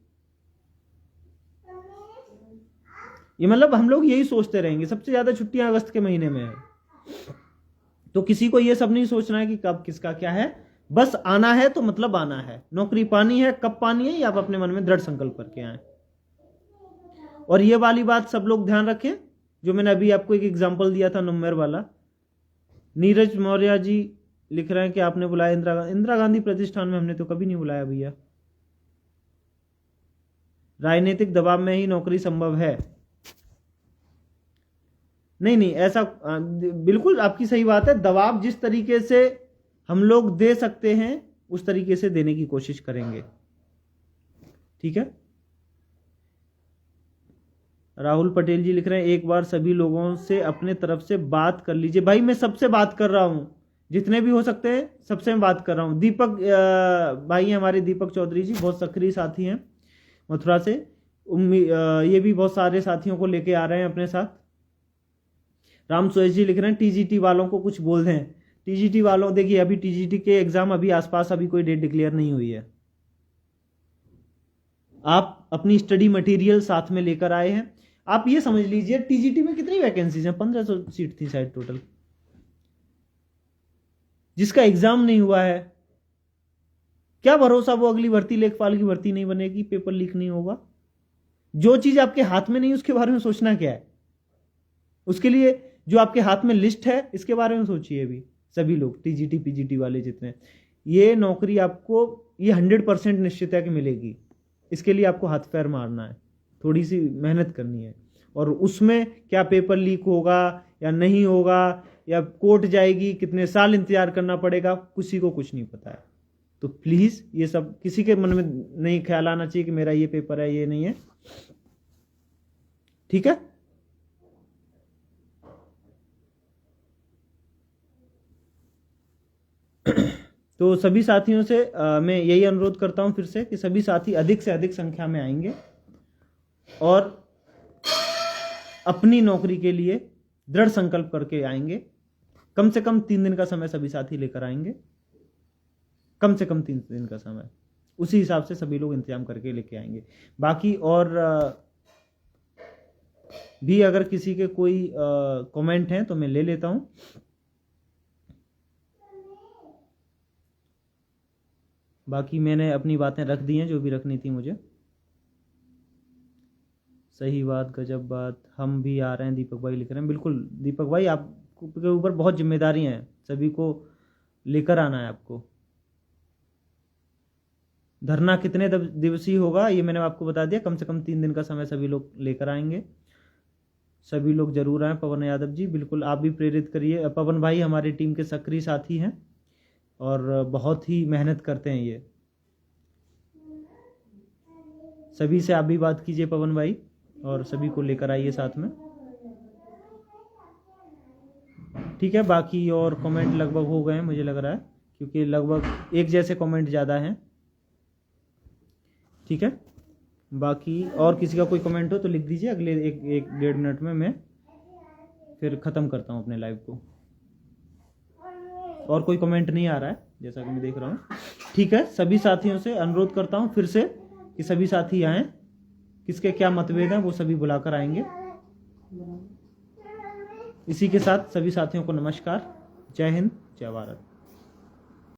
ये मतलब हम लोग यही सोचते रहेंगे। सबसे ज्यादा छुट्टियां अगस्त के महीने में है, तो किसी को ये सब नहीं सोचना है कि कब किसका क्या है। बस आना है तो मतलब आना है। नौकरी पानी है, कब पानी है ये आप अपने मन में दृढ़ संकल्प करके आए। और ये वाली बात सब लोग ध्यान रखें, जो मैंने अभी आपको एक एग्जांपल दिया था नंबर वाला। नीरज मौर्य जी लिख रहे हैं कि आपने बुलाया इंदिरा गांधी प्रतिष्ठान में, हमने तो कभी नहीं बुलाया भैया। राजनीतिक दबाव में ही नौकरी संभव है। नहीं, ऐसा बिल्कुल आपकी सही बात है। दबाव जिस तरीके से हम लोग दे सकते हैं उस तरीके से देने की कोशिश करेंगे। ठीक है। राहुल पटेल जी लिख रहे हैं, एक बार सभी लोगों से अपने तरफ से बात कर लीजिए। भाई मैं सबसे बात कर रहा हूं, जितने भी हो सकते हैं सबसे मैं बात कर रहा हूं। दीपक भाई हमारे दीपक चौधरी जी बहुत सक्रिय साथी हैं मथुरा से। ये भी बहुत सारे साथियों को लेके आ रहे हैं अपने साथ। राम सुरेश जी लिख रहे हैं, टीजीटी वालों को कुछ बोल दें। टीजीटी वालों, देखिए अभी टीजीटी के एग्जाम अभी आसपास, अभी कोई डेट डिक्लेयर नहीं हुई है। आप अपनी स्टडी मटेरियल साथ में लेकर आए हैं। आप ये समझ लीजिए टीजीटी में कितनी वैकेंसीज हैं, 1500 सीट थी शायद टोटल। जिसका एग्जाम नहीं हुआ है, क्या भरोसा वो अगली भर्ती, लेखपाल की भर्ती नहीं बनेगी, पेपर लीक नहीं होगा। जो चीज आपके हाथ में नहीं उसके बारे में सोचना क्या है। उसके लिए जो आपके हाथ में लिस्ट है इसके बारे में सोचिए। अभी सभी लोग टीजीटी पीजीटी वाले जितने, ये नौकरी आपको ये 100% निश्चित है कि मिलेगी। इसके लिए आपको हाथ पैर मारना है, थोड़ी सी मेहनत करनी है। और उसमें क्या पेपर लीक होगा या नहीं होगा, या कोर्ट जाएगी, कितने साल इंतजार करना पड़ेगा, किसी को कुछ नहीं पता है। तो प्लीज ये सब किसी के मन में नहीं ख्याल आना चाहिए कि मेरा ये पेपर है, ये नहीं है। ठीक है। तो सभी साथियों से मैं यही अनुरोध करता हूं फिर से कि सभी साथी अधिक से अधिक संख्या में आएंगे और अपनी नौकरी के लिए दृढ़ संकल्प करके आएंगे। कम से कम 3 दिन का समय सभी साथी लेकर आएंगे, कम से कम 3 दिन का समय, उसी हिसाब से सभी लोग इंतजाम करके लेके आएंगे। बाकी और भी अगर किसी के कोई कमेंट हैं तो मैं ले लेता हूं। बाकी मैंने अपनी बातें रख दी हैं जो भी रखनी थी मुझे। सही बात, गजब बात, हम भी आ रहे हैं, दीपक भाई लिख रहे हैं। बिल्कुल दीपक भाई, आपके ऊपर बहुत जिम्मेदारियां हैं, सभी को लेकर आना है आपको। धरना कितने दिवसीय होगा ये मैंने आपको बता दिया, कम से कम 3 दिन का समय सभी लोग लेकर आएंगे। सभी लोग जरूर आए। पवन यादव जी, बिल्कुल आप भी प्रेरित करिए। पवन भाई हमारी टीम के सक्रिय साथी हैं और बहुत ही मेहनत करते हैं ये। सभी से आप भी बात कीजिए पवन भाई, और सभी को लेकर आइए साथ में, ठीक है। बाकी और कमेंट लगभग हो गए हैं मुझे लग रहा है, क्योंकि लगभग एक जैसे कमेंट ज़्यादा हैं, ठीक है। बाकी और किसी का कोई कमेंट हो तो लिख दीजिए, अगले एक 1.5 मिनट में मैं फिर ख़त्म करता हूँ अपने लाइव को। और कोई कमेंट नहीं आ रहा है जैसा कि मैं देख रहा हूँ, ठीक है। सभी साथियों से अनुरोध करता हूँ फिर से कि सभी साथी आएँ, किसके क्या मतभेद हैं वो सभी बुलाकर आएंगे। इसी के साथ सभी साथियों को नमस्कार, जय हिंद, जय भारत।